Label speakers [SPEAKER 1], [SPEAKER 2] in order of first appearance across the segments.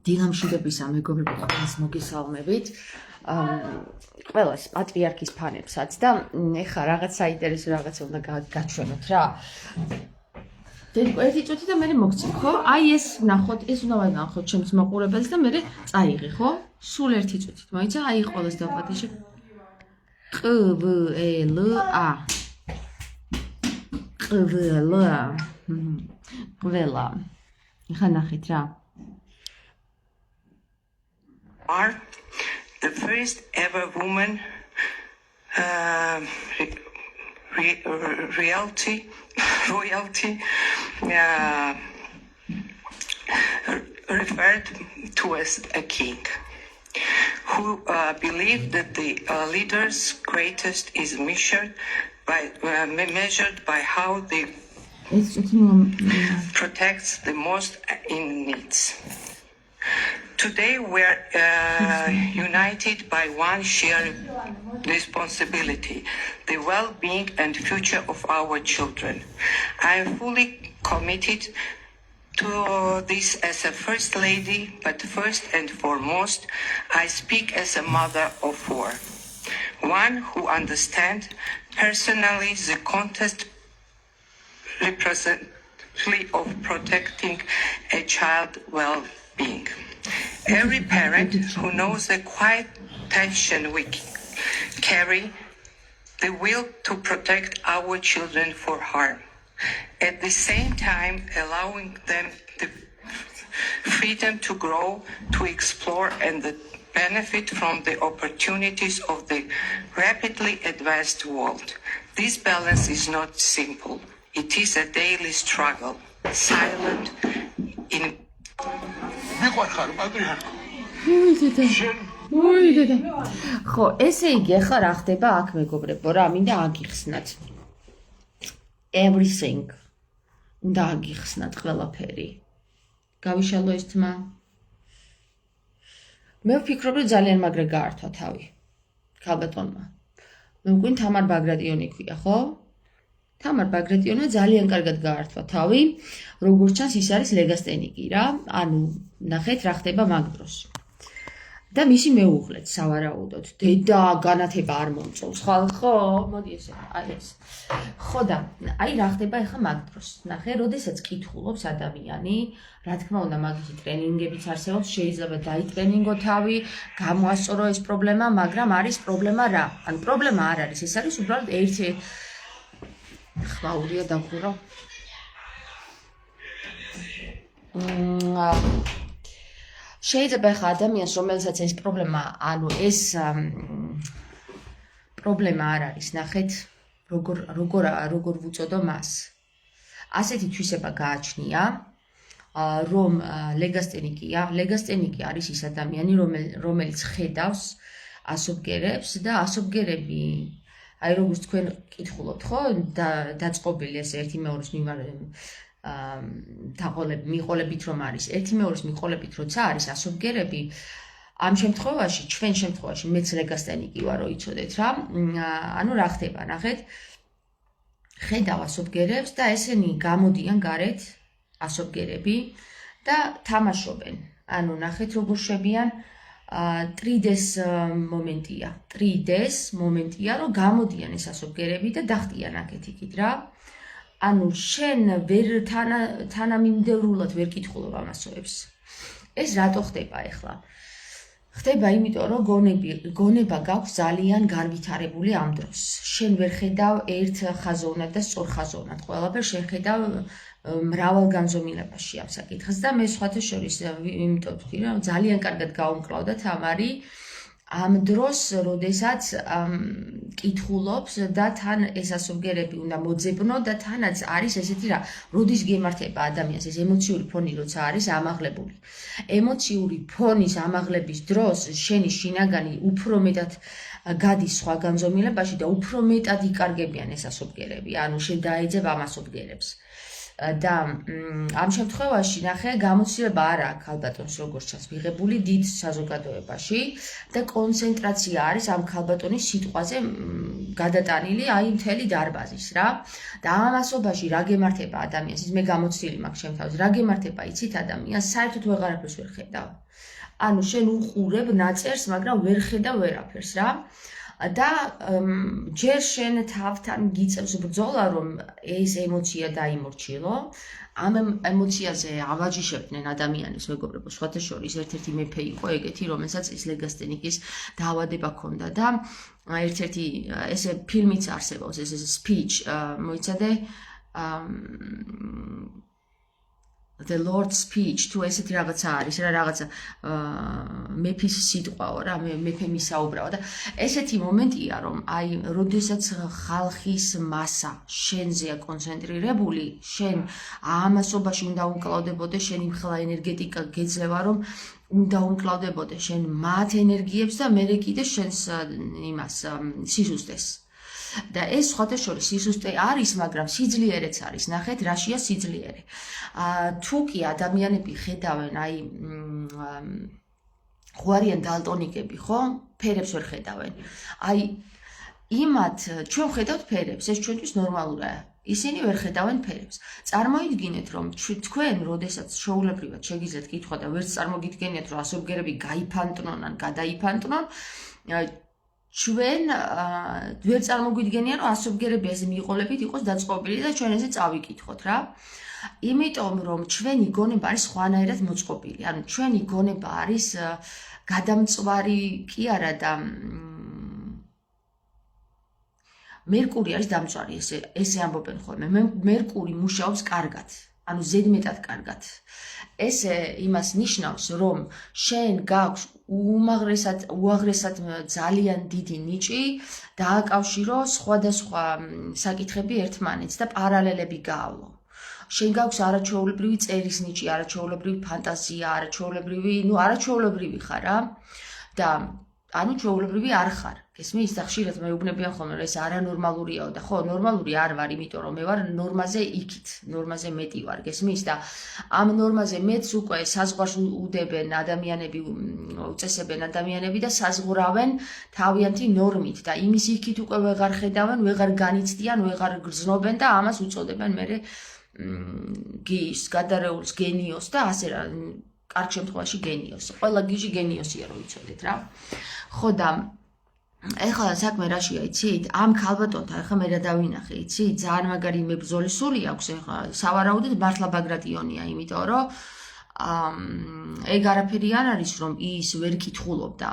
[SPEAKER 1] დილამშვიდობისა მეგობრებო, ყველას მოგესალმებით. ყველას პატრიარქის ფანებსაც და ეხლა რაღაც საინტერესო რაღაცა უნდა გაჩვენოთ რა. ერთი წუთი და მე მოგწევ, ხო? აი ეს ნახოთ, ეს უნდა ვანახოთ ჩემს მაყურებელს და მე წაიღე, ხო? სულ ერთი წუთით, მოიცა? აი ყველას დავპატიჟე. ყ-ვ-ე-ლ-ა. ყ-ვ-ე-ლ-ა. ყველა. ეხლა ნახეთ რა.
[SPEAKER 2] Are the first ever woman royalty referred to as a king, who believed that the leader's greatest is measured by how they protects the most in needs. Today we are united by one shared responsibility, the well-being and future of our children. I am fully committed to this as a first lady, but first and foremost, I speak as a mother of four, one who understands personally the context representatively of protecting a child's well-being. Every parent who knows the quiet tension we carry, the will to protect our children for harm, at the same time allowing them the freedom to grow, to explore, and the benefit from the opportunities of the rapidly advanced world. This balance is not simple. It is a daily struggle, silent, in
[SPEAKER 1] ხო, ესე იგი ახლა რა ხდება აქ მეგობრებო რა, მინდა აგიხსნათ. Everything. უნდა აგიხსნათ ყველაფერი. გავიშალო ეს თმა. მე ვფიქრობ, რომ ძალიან მაგრა გაართვა თავი. ქალბატონმა. მე მგონი თამარ ბაგრატიონი ქვია, ხო? თამარ ბაგრატიონმა ძალიან კარგად გაართვა თავი, როგორც ჩანს ის არის ლეგასტენიკი რა, ანუ ნახეთ რა ხდება მაგ დროს. და მისი მეუღლეც სავარაუდოდ, დედა განათება არ მომწონს, ხო, მოდი ესე, აი ეს. ხო და აი რა ხდება ახლა მაგ დროს. ნახე, როდესაც კითხულობს ადამიანი, რა თქმა უნდა მაგისი ტრენინგებიც არსებობს, შეიძლება დაიტრენინგო თავი, გამოასწორო ეს პრობლემა, მაგრამ არის პრობლემა რა? ანუ პრობლემა არ არის, ეს არის უბრალოდ ერთი ხმაურია დაგურო. შეიძლება ხა ადამიანს რომელსაც ეს პრობლემა, ანუ ეს პრობლემა არ არის, ნახეთ, როგორ ვუწოდო მას. ასეთი თვისება გააჩნია, რომ ლეგასტენიკი არის ის ადამიანი, რომელიც ხედავს ასობგერებს და ასობგერები აი როგორც თქვენ კითხულობთ, ხო? დაწყობილი ეს ერთი მეორის მიყოლებით რომ არის. ერთი მეორის მიყოლებით როცა არის ასობგერები, ამ შემთხვევაში, ჩვენ შემთხვევაში მეც ლეგასტენიკი ვარ, რო იცოდეთ რა. ანუ რა ხდება, ნახეთ. ხედავ ასობგერებს და ესენი გამოდიან გარეთ ასობგერები და თამაშობენ. ანუ ნახეთ როგორ შვებიან 3D-ს მომენტია, რომ გამოდიან ეს ასობგერები და დახტიან აქეთ იქით რა. ანუ შენ ვერ თანამიმდევრულად ვერ კითხულობ ამასოებს. ეს რატო ხდება ახლა? ხდება იმიტომ, რომ გონება გაქვს ძალიან განვითარებული ამ დროს. შენ ვერ ხედავ ერთ ხაზოვნად და სწორ ხაზოვნად. ყველაფერს შენ ხედავ მრავალ განზომილებაში ამ საკითხს და მე სხვათა შორის იმიტომ ვთქვი, რომ ძალიან კარგად გაუმკლავდა თამარი ამ დროს, როდესაც კითხულობს და თან ეს ასობგერები უნდა მოძებნო და თანაც არის ესეთი რა, როდის გემართება ადამიანს ეს ემოციური ფონი, როცა არის ამაღლებული. ემოციური ფონის ამაღლების დროს შენი შინაგანი უფრო მეტად გადის სხვა განზომილებაში და უფრო მეტად იკარგებიან ეს ასობგერები, ანუ შენ დაეძებ ამ ასობგერებს. და ამ შემთხვევაში ნახე გამოცდილება არ აქვს ქალბატონს როგორც ჩანს მიღებული დიდ საზოგადოებაში და კონცენტრაცია არის ამ ქალბატონის სიტყვაზე გადატანილი აი მთელი დარბაზის რა და ამ ასობაში რა გემართება ადამიანს ის მე გამოცდილი მაქვს შემთხვევაში რა გემართება იცით ადამიანს საერთოდ ვეღარაფერს ვერ ხედავ ანუ შენ უყურებ ნაწერს მაგრამ ვერ ხედავ ვერაფერს რა და ჯერ შენ თავთან გიწევს ბრძოლა რომ ეს ემოცია დაიმორჩილო ამ ემოციაზე ავაჯიშებდნენ ადამიანებს მეგობრებო სხვათა შორის ერთ-ერთი მეფე იყო ეგეთი რომელსაც ის ლეგასტენიკის დაავადება ჰქონდა და ერთ-ერთი ესე ფილმიც არსებობს ეს speech მოიცადე The Lord's speech თუ ესეთი რაღაცა არის რა რაღაცა მეფის სიტყვაო რა მეფე მისაუბრაო და ესეთი მომენტია რომ აი როდესაც ხალხის მასა შენზეა კონცენტრირებული შენ ამასობაში უნდა უმკლავდებოდე შენი მხლა ენერგეტიკა გეძლევა რომ უნდა უმკლავდებოდე შენ მათ ენერგიებს და მერე კიდე შენს იმას სიზუსტეს და ეს სხვათა შორის სიზუსტე არის, მაგრამ სიძლიერეც არის. ნახეთ, რაშია სიძლიერე. თუ კი ადამიანები ხედავენ, აი ხო არიან დალტონიკები, ხო? ფერებს ვერ ხედავენ. აი იმათ ჩვენ ხედავთ ფერებს, ეს ჩვენთვის ნორმალურია. ისინი ვერ ხედავენ ფერებს. წარმოიდგინეთ, რომ თქვენ, როდესაც შეულებრივად შეგიძლიათ კითხვა და ვერც წარმოგიდგენიათ, რომ ასობგერები გაიფანტნონ ან გადაიფანტნონ, ჩვენ ვერ წარმოგვიდგენია რომ ასობგერები ეს მიყოლებით იყოს დაწყობილი და ჩვენ ესე წავიკითხოთ რა. იმიტომ რომ ჩვენი გონება არის სხვანაირად მოწყობილი. ანუ ჩვენი გონება არის გადამწვარი კი არა და მერკური არის დამწვარი ესე ამბობენ ხოლმე. მერკური მუშაობს კარგად. ანუ ზედმეტად კარგად. ესე იმას ნიშნავს რომ შენ გაქვს უაღრესად ძალიან დიდი ნიჭი დააკავშირო სხვადასხვა საკითხები ერთმანეთს და პარალელები გაავლო. შენ გაქვს არაჩვეულებრივი წერის ნიჭი, არაჩვეულებრივი ფანტაზია, არაჩვეულებრივი ხარ რა და ანუ ჩვეულებრივი არ ხარ. გესმის და ხშირად მეუბნებიან ხოლმე რომ ეს არანორმალურიაო და ხო ნორმალური არ ვარ, იმიტომ რომ მე ვარ ნორმაზე იქით, ნორმაზე მეტი ვარ, გესმის და ამ ნორმაზე მეც უკვე საზღვარს უდებენ ადამიანები, უწესებენ ადამიანები და საზღვრავენ თავიანთი ნორმით და იმის იქით უკვე ვეღარ ხედავენ, ვეღარ განიცდიან, ვეღარ გრძნობენ და ამას უწოდებენ მერე გიის, გადარეულს, გენიოს და ასე რა, კარგ შემთხვევაში გენიოს. ყველა გიჟი გენიოსია რომ იცოდეთ რა. ხო და ეხლა საქმე რაშია იცით? ამ ქალბატონთან ეხლა მე რა დავინახე, იცით? ძალიან მაგარი მებრძოლი სული აქვს ეხლა. სავარაუდოდ მართლა ბაგრატიონია, იმიტომ რომ ეგ არაფერი არ არის რომ ის ვერ კითხულობდა.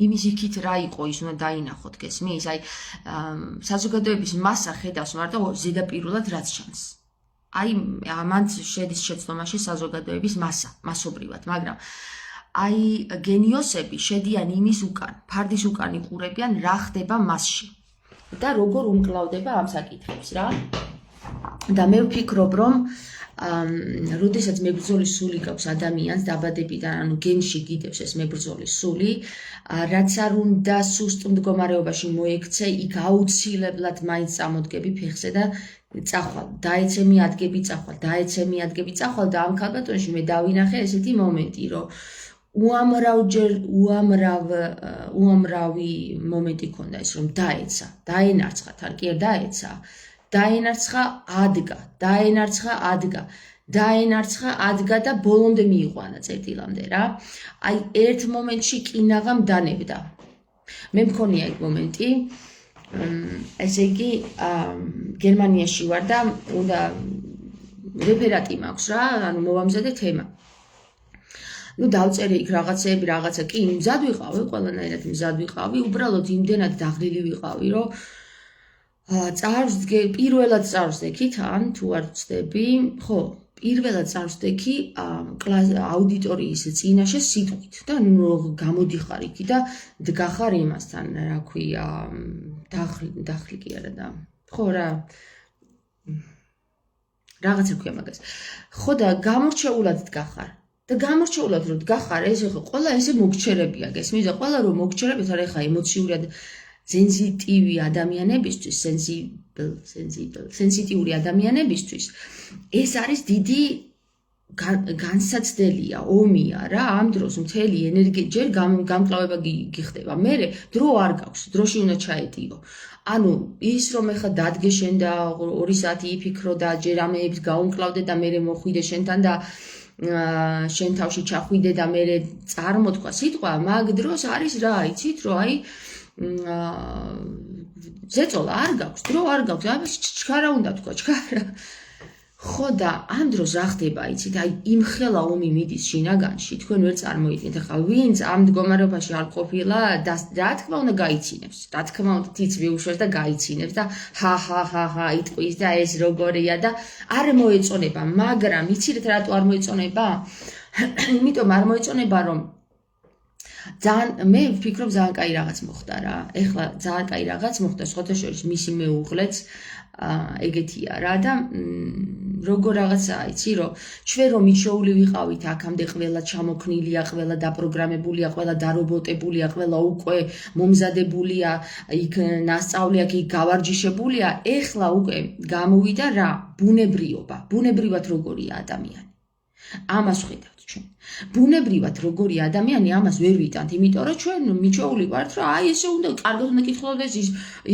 [SPEAKER 1] იმის იქით რა იყო ის უნდა დაინახოთ, გესმის? აი საზოგადოების მასა ხედავს მარტო ზედაპირულად რაც ჩანს. აი ამან შედის შეცდომაში საზოგადოების მასობრივად, მაგრამ აი გენიოსები შედიან იმის უკან, ფარდის უკან იყურებიან რა ხდება მასში და როგორ უმკლავდება ამ საკითხებს რა. და მე ვფიქრობ, რომ როდესაც მებრძოლი სული გაქვს ადამიანს დაბადებიდან, ანუ გენში გიდევს ეს მებრძოლი სული, რაც არ უნდა სუსტ მდგომარეობაში მოექცე, იქ აუცილებლად მაინც წამოდგები ფეხზე და წახვალ, დაეცემი ადგები წახვალ, დაეცემი ადგები წახვალ და ამ ქალბატონში მე დავინახე ესეთი მომენტი, რომ უამრავი მომენტი ქონდა ის, რომ დაეცა, დაენარცხა, თან კი არ დაეცა, დაენარცხა, ადგა და ბოლომდე მიიყვანა წერტილამდე რა. აი ერთ მომენტში კინაღამ დანებდა. მე მქონია ეგ მომენტი. ესე იგი გერმანიაში ვარ და უნდა რეფერატი მაქვს რა, ანუ მოვამზადე თემა. დავწერე იქ რაღაცეები, რაღაცა კი მზად ვიყავი, ყველანაირად მზად ვიყავი, უბრალოდ იმდენად დაღლილი ვიყავი, რომ პირველად წარვსდექი თან, თუ არ ვცდები, ხო, პირველად წარვსდექი აუდიტორიის წინაშე სიტყვით და გამოდიხარ იქი და დგახარ იმასთან, რა ქვია, დახლი კი არა და ხო რა რაღაცა ქვია მაგას. ხო და გამორჩეულად დგახარ. და გამორჩეულად რომ დგახარ, ეს ხო ყველა ესე მოგჩერებია, გესმის? და ყველა რომ მოგჩერებით, არა ეხა ემოციურად სენსიტივი ადამიანებისთვის, სენსიტიური ადამიანებისთვის ეს არის დიდი განსაცდელია, ომია რა, ამ დროს მთელი ენერგია ჯერ გამკლავება გიხდება. მერე დრო არ გაქვს, დროში უნდა ჩაეტიო. ანუ ის რომ ეხლა დადგე შენ და 2 საათი იფიქრო და ჯერ ამეებს გაუმკლავდე და მერე მოხვიდე შენთან და შენ თავში ჩახვიდე და მერე წარმოთქვა სიტყვა, მაგ დროს არის რა, იცით, რომ აი ზეწოლა არ გაქვს, დრო არ გაქვს, ამას ჩქარა უნდა თქვა, ჩქარა. ხო და ამ დროს რა ხდება, იცით, აი იმ ხელა ომი მიდის შინაგანში, თქვენ ვერ წარმოიდგენთ, ახლა ვინც ამ მდგომარეობაში არ ყოფილა და რა თქმა უნდა გაიცინებს, რა თქმა უნდა თითს მიუშვებს და გაიცინებს და ჰა იტყვის და ეს როგორია და არ მოეწონება, მაგრამ იცით რატო არ მოეწონება? იმიტომ არ მოეწონება, რომ ძალიან მე ვფიქრობ ძალიან კაი რაღაც მოხდა რა. ეხლა ძალიან კაი რაღაც მოხდა, სხვათა შორის მისი მეუღლეც ეგეთია რა და როგორ რაღაცაა, იცი რომ ჩვენ რომ მიჩოული ვიყავით აქამდე ყველა ჩამოქნილია, ყველა დაპროგრამებულია, ყველა დარობოტებულია, ყველა უკვე მომზადებულია, იქ ნასწავლია, იქ გავარჯიშებულია, ეხლა უკვე გამოვიდა რა, ბუნებრიობა, ბუნებრივად როგორია ადამიანი. ამას ხედავთ ჩვენ. ბუნებრივად როგორია ადამიანი, ამას ვერ ვიტანთ, იმიტომ რომ ჩვენ მიჩოული ვართ, რომ აი ესე უნდა კარგად უნდა კითხულობდეს,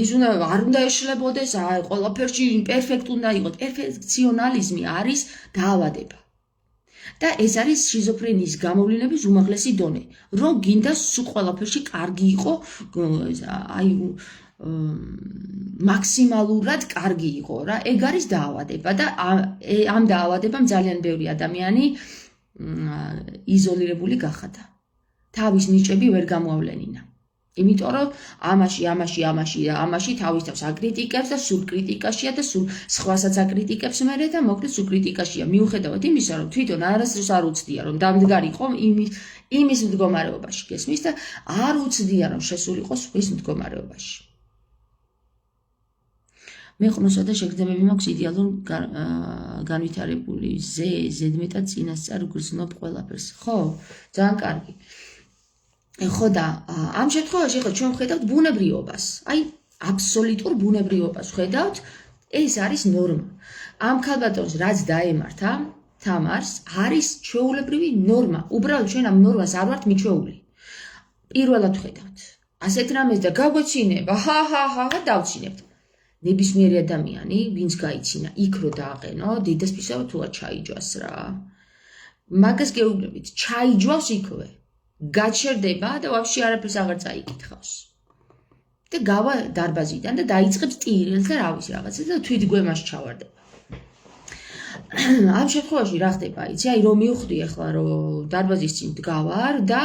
[SPEAKER 1] ის უნდა არ უნდა ეშლებოდეს, აი ყველაფერში პერფექტ უნდა იყოს. პერფექციონალიზმი არის დაავადება. და ეს არის შიზოფრენიის გამოვლენების უმაღლესი დონე, რომ გინდა სულ ყველაფერში კარგი იყო, აი მაქსიმალურად კარგი იყო რა, ეგ არის დაავადება და ამ დაავადებამ ძალიან ბევრი ადამიანი იზოლირებული გახადა. თავის ნიჭები ვერ გამოავლენინა. იმიტომ რომ ამაში თავის თავს აკრიტიკებს და სულ კრიტიკაშია და სულ სხვასაც აკრიტიკებს მერე და მოკლედ სულ კრიტიკაშია. მიუხედავად იმისა, რომ თვითონ არასდროს არ უცდია, რომ დამდგარიყო იმის მდგომარეობაში გესმის და არ უცდია, რომ შესულიყო სხვის მდგომარეობაში. მე ყნოსა და შეგრძნებები მაქვს იდეალურ განვითარებული ზედმეტად წინასწარ გრძნობ ყველაფერს. ხო, ძალიან კარგი. ხო და ამ შემთხვევაში ახლა ჩვენ ვხედავთ ბუნებრიობას. აი, აბსოლუტურ ბუნებრიობას ვხედავთ, ეს არის ნორმა. ამ ქალბატონს რაც დაემართა, თამარს არის ჩვეულებრივი ნორმა. უბრალოდ ჩვენ ამ ნორმას არ ვართ მიჩვეული. პირველად ვხედავთ. ასეთ რამეს და გაგვეცინება, ჰა დავცინებთ. ნებისმიერი ადამიანი, ვინც გაიცინა, იქ რო დააყენო, დედასფისავად თუ არ ჩაიჯვას რა. მაგას გეუბნებით, ჩაიჯვავს იქვე. გაჩერდება და ვაფშე არაფერს აღარ წაიკითხავს. და გავა დარბაზიდან და დაიწყებს ტირილს და რა ვიცი რაღაცა და თვითგვემაში ჩავარდება. ამ შემთხვევაში რა ხდება, იცი, აი რომ მივხვდი ახლა რომ დარბაზის წინ დგავარ და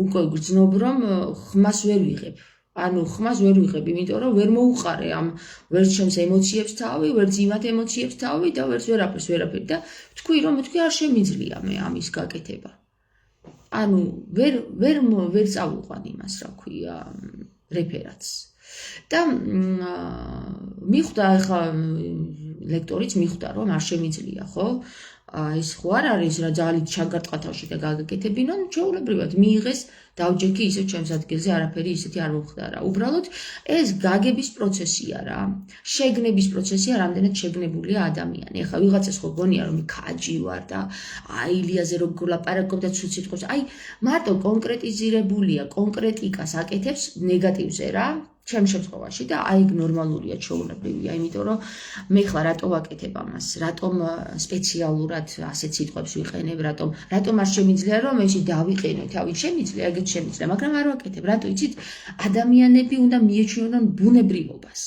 [SPEAKER 1] უკვე გრძნობ რომ ხმას ვერ ვიღებ. ანუ ხმას ვერ ვიღებ, იმიტომ რომ ვერ მოუყარე ამ ვერც ჩემს ემოციებს თავი, ვერც იმათ ემოციებს თავი და ვერც ვერაფერი და თქვი რომ თქვი არ შემიძლია მე ამის გაკეთება. ანუ ვერ წავიყვან იმას, რა ქვია, რეფერატს. და მიხვდა ახლა ლექტორიც მიხვდა რომ არ შემიძლია, ხო? ეს ხო არ არის რა ძალით ჩაგარტყა თავში და გაგაკეთებინონ, ჩვეულებრივად მიიღეს დავჯექი ისე ჩემს ადგილზე არაფერი ისეთი არ მომხდარა. უბრალოდ ეს გაგების პროცესია რა. შეგნების პროცესია, რამდენად შეგნებულია ადამიანი. ახლა ვიღაცას ხო გონია რომ ქაჯი ვარ და აი ილიაზე რო გლაპარაკობ და ცუც სიტყვებს. აი მარტო კონკრეტიზირებულია, კონკრეტიკას აკეთებს ნეგატივზე რა. ჩემ შემთხვევაში და აი ნორმალურია, ჩვეულებრივია, იმიტომ რომ მე ხლა რატო ვაკეთებ ამას, რატომ სპეციალურად ასეთ სიტყვებს ვიყენებ, რატომ არ შემიძლია რომ ესე დავიყენო თავი, შემიძლია, ეგეც შემიძლია, მაგრამ არ ვაკეთებ, რატო იცით, ადამიანები უნდა მიეჩვენონ ბუნებრივობას.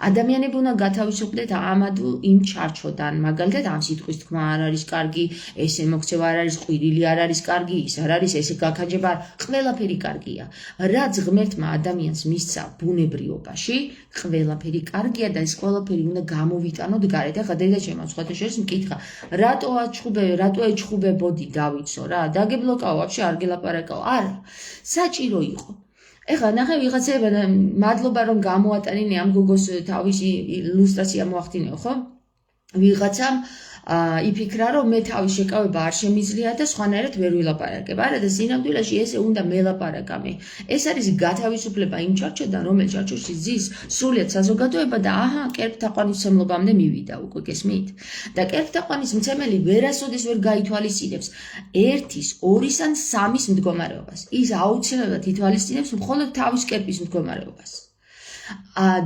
[SPEAKER 1] ადამიანები უნდა გათავისუფლდეთ ამადუ იმ ჩარჩოდან, მაგალითად ამ სიტყვის თქმა არ არის კარგი, ესე მოქცევა არ არის, ყვირილი არ არის კარგი, ის არ არის, ესე გაქაჯება, ყველაფერი კარგია. რაც ღმერთმა ადამიანს მისცა ბუნებრიობაში, ყველაფერი კარგია და ეს ყველაფერი უნდა გამოვიტანოთ გარეთ. ახლა დედაჩემმა სხვათა შორის მკითხა, რატო ეჩხუბებოდი დავიცო რა, დაგებლოკაო, ვაფშე არ გელაპარაკაო. არა, საჭირო იყო. ეხლა ნახე ვიღაცება მადლობა რომ გამოატანინე ამ გოგოს თავისი ილუსტრაცია მოახდინეო, ხო? ვიღაცამ იფიქრა, რომ მე თავის შეკავება არ შემიძლია და სხვანაირად ვერ ვილაპარაკებ. არა და სინამდვილეში ესე უნდა მელაპარაკა მე. ეს არის გათავისუფლება იმ ჩარჩოდან, რომელიც ჩარჩოში ზის სრულიად საზოგადოება და აჰა, კერპთაყვანისმცემლობამდე მივიდა უკვე გესმით? და კერპთაყვანისმცემელი ვერასოდეს ვერ გაითვალისწინებს 1-ის, 2-ის ან 3-ის მდგომარეობას. ის აუცილებლად ითვალისწინებს მხოლოდ თავის კერპის მდგომარეობას.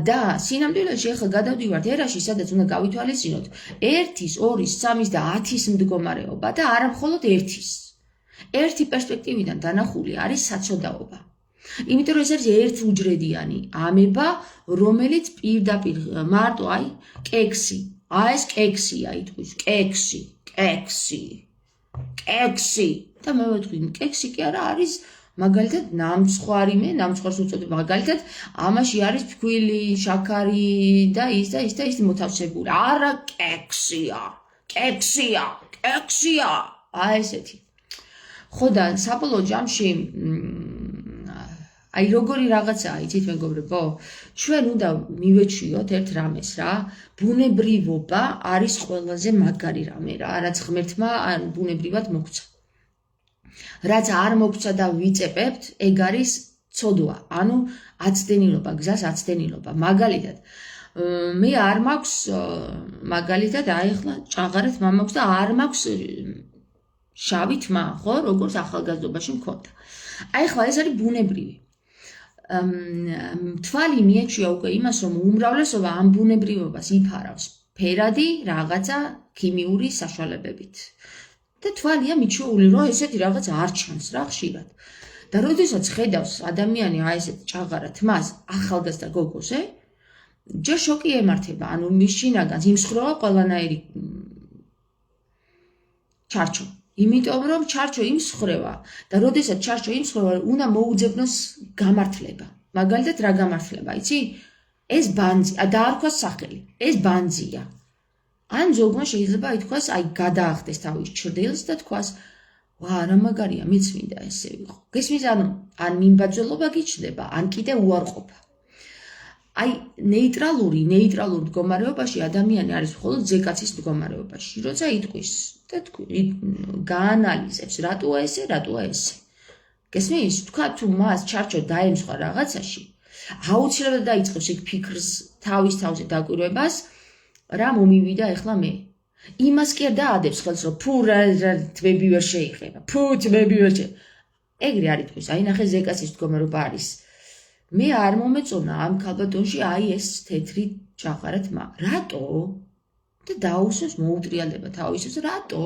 [SPEAKER 1] და სინამდვილეში ახლა გადავდივართ ერაში, სადაც უნდა გავითვალისწინოთ 1-ის, 2-ის, 3-ის და 10-ის მდგომარეობა და არა მხოლოდ 1-ის. ერთი პერსპექტივიდან დანახული არის საცოდაობა. იმიტომ რომ ეს არის ერთუჯრედიანი ამება, რომელიც პირდაპირ მარტო აი კექსი. ეს კექსია იტყვის, კექსი. და მე ვეთქვი, კექსი კი არა არის მაგალითად ნამცხვარი მე ნამცხვარს უწოდებ მაგალითად ამაში არის ფქვილი, შაქარი და ის მოთავსებული. არა კექსია. აი ესეთი. ხო და საბოლოო ჯამში აი როგორი რაღაცაა, იცით მეგობრებო? ჩვენ უნდა მივეჩვიოთ ერთ რამეს რა. ბუნებრივობა არის ყველაზე მაგარი რამე რა, რაც ღმერთმა ბუნებრივად მოგცა. რაც არ მოგცა და ვიწებებთ, ეგ არის ცოდვა, ანუ აცდენილობა, გზას აცდენილობა. მაგალითად, მე არ მაქვს მაგალითად აი ახლა ჭაღარეთ მამაქვს და არ მაქვს შავი თმა, ხო, როგორც ახალგაზრდობაში მქონდა. აი ახლა ეს არის ბუნებრივი. თვალი მიეჩვია უკვე იმას, რომ უმრავლესობა ამ ბუნებრივობას იფარავს ფერადი რაღაცა ქიმიური საშუალებებით. და თვალია მიჩვეული, რომ ესეთი რაღაც არ ჩანს რა ხშირად. და როდესაც ხედავს ადამიანი აი ესეთ ჭაღარა თმას ახალგაზრდა გოგოზე, ჯერ შოკი ემართება, ანუ მის შინაგანს იმსხროვა ყველანაირი ჩარჩო. იმიტომ რომ ჩარჩო იმსხრევა და როდესაც ჩარჩო იმსხრევა, უნდა მოუძებნოს გამართლება. მაგალითად რა გამართლება, იცი? ეს ბანძია, დაარქვას სახელი. ეს ბანძია. ან ზოგმა შეიძლება ითქვას, აი გადაახდეს თავის ჩრდილს და თქვას, ვა, რა მაგარია, მეც მინდა ესე ვიყო. გესმის, ანუ ან მიმბაძველობა გიჩნდება, ან კიდე უარყოფა. აი ნეიტრალური მდგომარეობაში ადამიანი არის მხოლოდ ზეკაცის მდგომარეობაში. როცა იტყვის და გაანალიზებს, რატოა ესე. გესმის? თქვა თუ მას ჩარჩო დაემსხვა რაღაცაში, აუცილებლად დაიწყებს იქ ფიქრს თავის თავზე დაკვირვებას, რა მომივიდა ახლა მე. იმას კი არ დაადებს ხელს, რომ ფუ რა თმები ვერ შეიხება. ეგრე არ იტყვის, აი ნახე ზეკაცის მდგომარეობა არის. მე არ მომეწონა ამ ქალბატონში აი ეს თეთრი ჭაღარა თმა. რატო? და დაუსვებს მოუტრიალდება თავისას, რატო?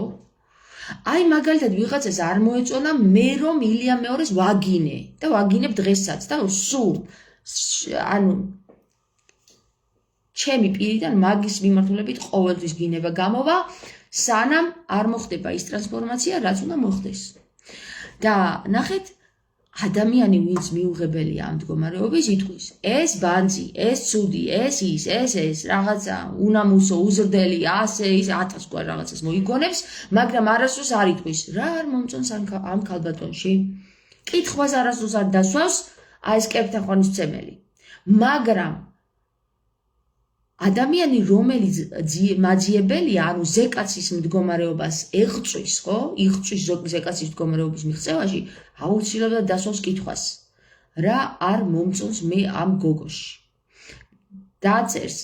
[SPEAKER 1] აი მაგალითად ვიღაცას არ მოეწონა მე რომ ილია მეორეს ვაგინე და ვაგინებ დღესაც და სულ ანუ ჩემი პირიდან მაგის მიმართულებით ყოველთვის გინება გამოვა, სანამ არ მოხდება ის ტრანსფორმაცია, რაც უნდა მოხდეს. და ნახეთ, ადამიანი ვინც მიუღებელია ამ მდგომარეობის, იტყვის, ეს ბანძი, ეს ცუდი, ეს რაღაცა უნამუსო, უზრდელი, ასე ის 1000 გვარ რაღაცას მოიგონებს, მაგრამ არასდროს არ იტყვის, რა არ მომწონს ამ ქალბატონში. კითხვას არასდროს არ დასვავს, აი ეს კერპთაყვანისმცემელი. მაგრამ ადამიანი, რომელიც მაძიებელია, ანუ ზეკაცის მდგომარეობას ეღწვის, ხო? იღწვის ზეკაცის მდგომარეობის მიღწევაში, აუცილებლად დასვავს კითხვას. რა არ მომწონს მე ამ გოგოში? დაწერს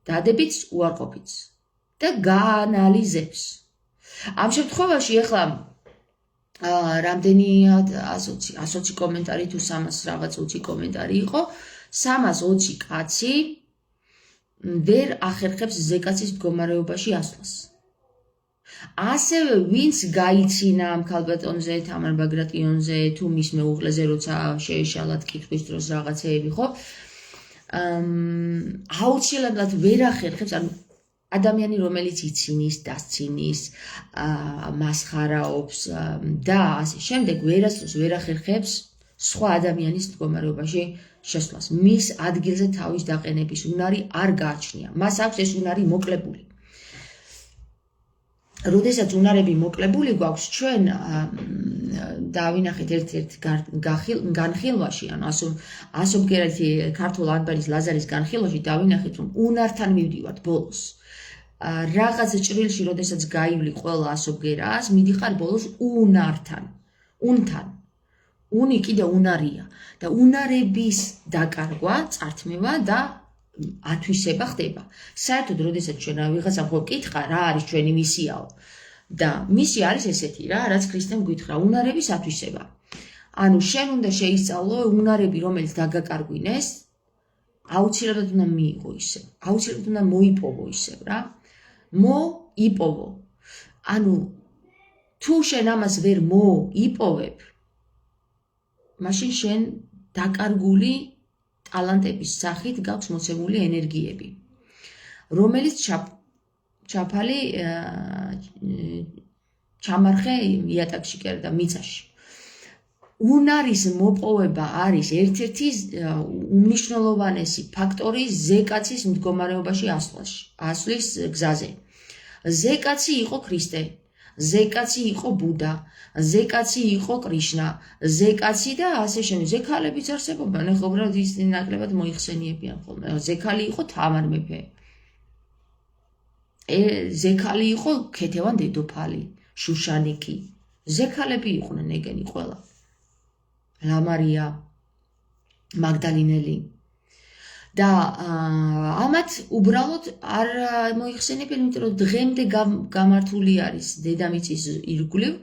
[SPEAKER 1] დადებიც, უარყოფიც და გაანალიზებს. ამ შემთხვევაში ახლა რამდენი 120 კომენტარი თუ 300 რაღაც 20 კომენტარი იყო, 320 კაცი ვერ ახერხებს ზეკაცის მდგომარეობაში ასვლას. ასევე ვინც გაიცინა ამ ქალბატონზე, თამარ ბაგრატიონზე, თუ მის მეუღლეზე, როცა შეეშალათ კითხვის დროს რაღაცეები, ხო? აუცილებლად ვერ ახერხებს, ანუ ადამიანი, რომელიც იცინის, დასცინის, მასხარაობს და ასე შემდეგ, ვერასდროს ვერ ახერხებს სხვა ადამიანის მდგომარეობაში შესვლას. მის ადგილზე თავის დაყენების უნარი არ გააჩნია. მას აქვს ეს უნარი მოკლებული. როდესაც უნარები მოკლებული გვაქვს, ჩვენ დავინახეთ ერთ-ერთ განხილვაში, ანუ ასობგერეთი ქართულ ანბარის ლაზარის განხილვაში დავინახეთ, რომ უნართან მივდივართ ბოლოს. რაღაც ჭრილში, როდესაც გაივლი ყველა ასობგერას, მიდიხარ ბოლოს უნართან. უნთან. უნი კიდე უნარია და უნარების დაკარგვა, წართმევა და ათვისება ხდება. საერთოდ, როდესაც ჩვენ ვიღაცამ ხო კითხა, რა არის ჩვენი მისიაო? და მისია არის ესეთი რა, რაც ქრისტემ გითხრა, უნარების ათვისება. ანუ შენ უნდა შეისწავლო უნარები, რომელიც დაგაკარგვინეს, აუცილებლად უნდა მიიღო ისევ. აუცილებლად უნდა მოიპოვო ისევ რა. მოიპოვო. ანუ თუ შენ ამას ვერ მოიპოვებ, მაშინ შენ დაკარგული ტალანტების სახით გაქვს მოცემული ენერგიები, რომელიც ჩაფალი ჩამარხე იატაკში კი არა და მიწაში. უნარის მოპოვება არის ერთ-ერთი უმნიშვნელოვანესი ფაქტორი ზეკაცის მდგომარეობაში ასვლის გზაზე. ზეკაცი იყო ქრისტე, ზეკაცი იყო ბუდა, ზეკაცი იყო კრიშნა, ზეკაცი და ასე შემდეგ. ზექალებიც არსებობენ, ეხლა უბრალოდ ის ნაკლებად მოიხსენიებიან ხოლმე. ზექალი იყო თამარ მეფე. ზექალი იყო ქეთევან დედოფალი, შუშანიკი. ზექალები იყვნენ ეგენი ყველა. ლამარია, მაგდალინელი. და ამათ უბრალოდ არ მოიხსენებიან, იმიტომ რომ დღემდე გამართული არის დედამიწის ირგვლივ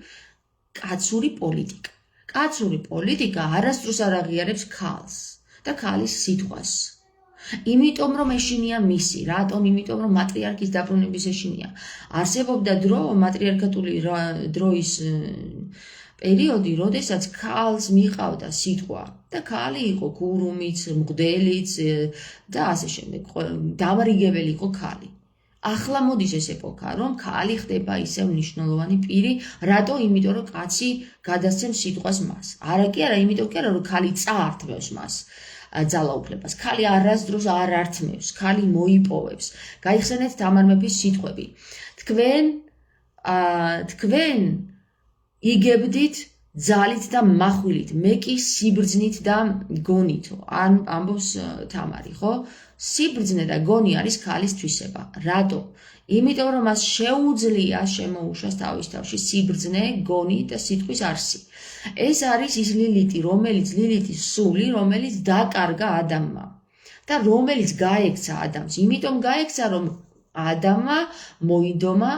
[SPEAKER 1] კაცური პოლიტიკა. კაცური პოლიტიკა არასდროს არ აღიარებს ქალს და ქალის სიტყვას. იმიტომ რომ ეშინია მისი, რატომ? იმიტომ რომ მატრიარქის დაბრუნების ეშინია. არსებობდა დრო, მატრიარქატული დროის პერიოდი, როდესაც ქალს მიყავდა სიტყვა და ქალი იყო გურუმიც, მღვდელიც და ასე შემდეგ. დამრიგებელი იყო ქალი. ახლა მოდის ეს ეპოქა, რომ ქალი ხდება ისევ მნიშვნელოვანი პირი, რატო? იმიტომ რომ კაცი გადასცემს სიტყვას მას. არა კი არა, იმიტომ კი არა, რომ ქალი წაართმევს მას ძალაუფლებას. ქალი არასდროს არ ართმევს, ქალი მოიპოვებს. გაიხსენეთ თამარ მეფის სიტყვები. თქვენ იგებდით ძალით და מחვილით, მე კი სიბრძნით და გონითო. ამბობს თამარი, ხო? სიბრძნე და გონი არის ქალის თვისება. რატო? იმიტომ რომ მას შეუძლია შემოუშვას თავის თავში სიბრძნე, გონი და სიტყვის არსი. ეს არის ის ლილიტი, ლილიტის სული, რომელიც დაკარგა ადამმა და რომელიც გაექცა ადამს. იმიტომ გაექცა, რომ ადამმა მოიდომა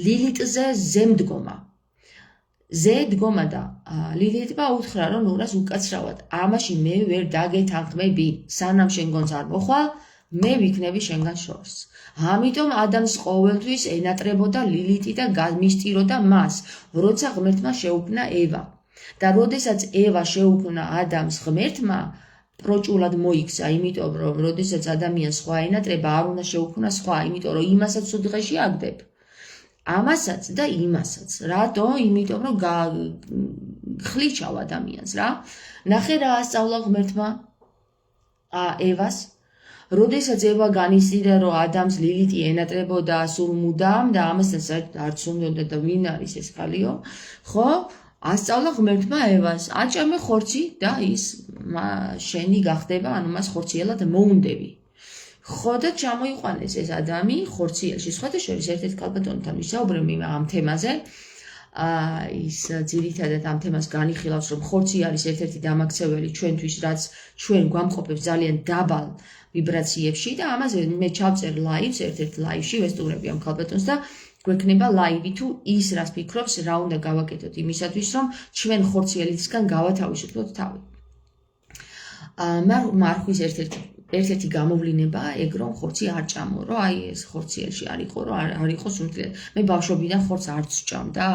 [SPEAKER 1] ლილიტზე ზემდგომა. ზედგომა და ლილიტმა უთხრა, რომ ნურას უკაცრავად, ამაში მე ვერ დაგეთანხმები, სანამ შენგონს არ მოხვალ, მე ვიქნები შენგან შორს. ამიტომ ადამს ყოველთვის ენატრებოდა ლილიტი და გამისტიროდა მას, როცა ღმერთმა შეუქმნა ევა. და როდესაც ევა შეუქმნა ადამიანს ღმერთმა, პროჭულად მოიქცა, იმიტომ რომ როდესაც ადამიანს სხვა ენატრება, არ უნდა შეუქმნა სხვა, იმიტომ რომ იმასაც უდღეში აგდებ. ამასაც და იმასაც. რატო? იმიტომ რომ ხლიჩავ ადამიანს რა. ნახე რა ასწავლა ღმერთმა ევას. როდესაც ევა განიცდიდა, რომ ადამიანს ლილიტი ენატრებოდა სულ მუდამ და ამასთან საერთოდ არ ცნობდა და ვინ არის ეს ხალიო, ხო? ასწავლა ღმერთმა ევას, აჭამე ხორცი და ის შენი გახდება, ანუ მას ხორციელად მოუნდები. ხო და ჩამოიყვანეს ეს ადამი ხორციელში. სხვათა შორის ერთ-ერთ კალბატონთან ვისაუბრებ ამ თემაზე. ის ძირითადად ამ თემას განიხილავს, რომ ხორცი არის ერთ-ერთი დამაქცეველი ჩვენთვის, რაც ჩვენ გვამყოფებს ძალიან დაბალ ვიბრაციებში და ამაზე მე ჩავწერ ლაივს, ერთ-ერთ ლაივში ვესტუმრები ამ კალბატონს და გვექნება ლაივი თუ ის რას ფიქრობს, რა უნდა გავაკეთოთ იმისათვის, რომ ჩვენ ხორციელისგან გავათავისუფლოთ თავი. მარხვის ერთ-ერთი გამოვლინებაა ეგ, რომ ხორცი არ ჭამო, რომ აი ეს ხორციელში არ იყო, რომ არ იყო სულთლად. მე ბავშვობიდან ხორცს არც ვჭამ და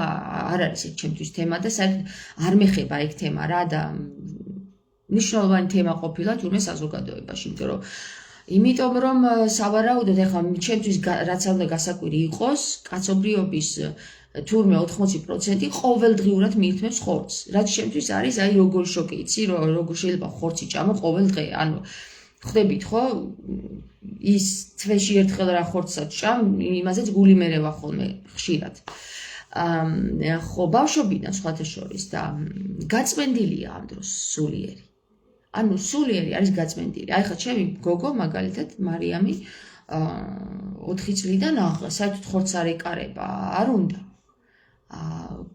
[SPEAKER 1] არ არის ეს ჩემთვის თემა და საერთოდ არ მეხება ეგ თემა რა და მნიშვნელოვანი თემა ყოფილა თურმე საზოგადოებაში, იმიტომ რომ სავარაუდოდ ეხლა ჩემთვის რაც უნდა გასაკვირი იყოს, კაცობრიობის თურმე 80% ყოველდღიურად მიირთმევს ხორცს. რაც ჩემთვის არის აი როგორ შოკი, იცი, როგორ შეიძლება ხორცი ჭამო ყოველდღე, ანუ ხვდებით ხო ის თვეში ერთხელ რა ხორცსაც ჭამ, იმაზეც გული მერევა ხოლმე ხშირად. ხო ბავშვობიდან სხვათა შორის და გაწმენდილია ამ დროს სულიერი. ანუ სულიერი არის გაწმენდილი. აი ხა ჩემი გოგო მაგალითად მარიამი 4 წლიდან საერთოდ ხორცს არ ეკარება, არ უნდა.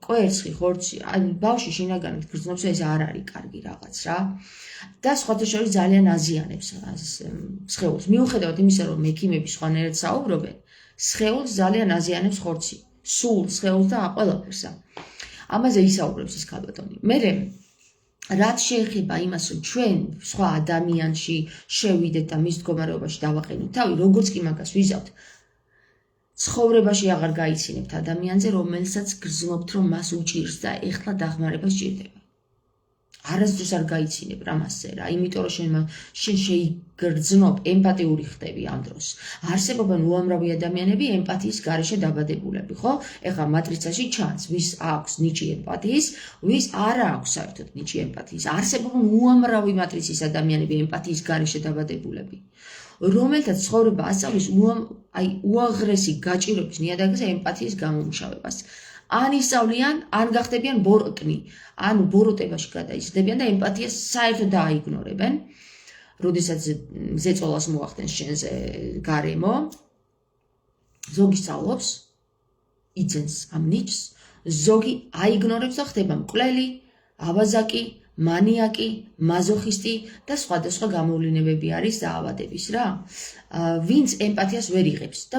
[SPEAKER 1] კვერცხი, ხორცი, ბავშვი შინაგანით გრძნობს, ეს არ არის კარგი რაღაც რა. და სხვათა შორის ძალიან აზიანებს სხეულს. მიუხედავად იმისა, რომ ექიმები სხვანაირად საუბრობენ, სხეულს ძალიან აზიანებს ხორცი. სულ სხეულს და ყველაფერს. ამაზე ისაუბრებს ეს ქალბატონი. მერე რაც შეეხება იმას, რომ ჩვენ სხვა ადამიანში შევიდეთ და მის მდგომარეობაში დავაყენოთ თავი, როგორც კი მაგას ვიზავთ, ცხოვრებაში აღარ გაიცინებთ ადამიანზე, რომელსაც გრძნობთ, რომ მას უჭირს და ეხლა დახმარება სჭირდება. არასდროს არ გაიცინებ რა მასზე რა, იმიტომ რომ შენ შეიგრძნობ, ემპათიური ხდები ამ დროს. არსებობენ უამრავი ადამიანები ემპათიის გარეშე დაბადებულები, ხო? ეხლა მატრიცაში ჩანს, ვის აქვს ნიჭი ემპათიის, ვის არ აქვს საერთოდ ნიჭი ემპათიის. არსებობენ უამრავი მატრიცის ადამიანები ემპათიის გარეშე დაბადებულები, რომელთაც ცხოვრება ასწავლის უაღრესი გაჭირვების ნიადაგზე ემპათიის გამომუშავებას. ან ისწავლიან, ან გახდებიან ბოროტნი, ან ბოროტებაში გადაიზრდებიან და ემპათიას საერთოდ დააიგნორებენ. როდესაც ზეწოლას მოახდენს შენზე გარემო, ზოგი სწავლობს, იძენს ამ ნიჭს, ზოგი აიგნორებს და ხდება მკვლელი, აბაზაკი, მანიაკი, მაზოხისტი და სხვადასხვა გამოვლენებები არის დაავადების რა. ვინც ემპათიას ვერ იღებს და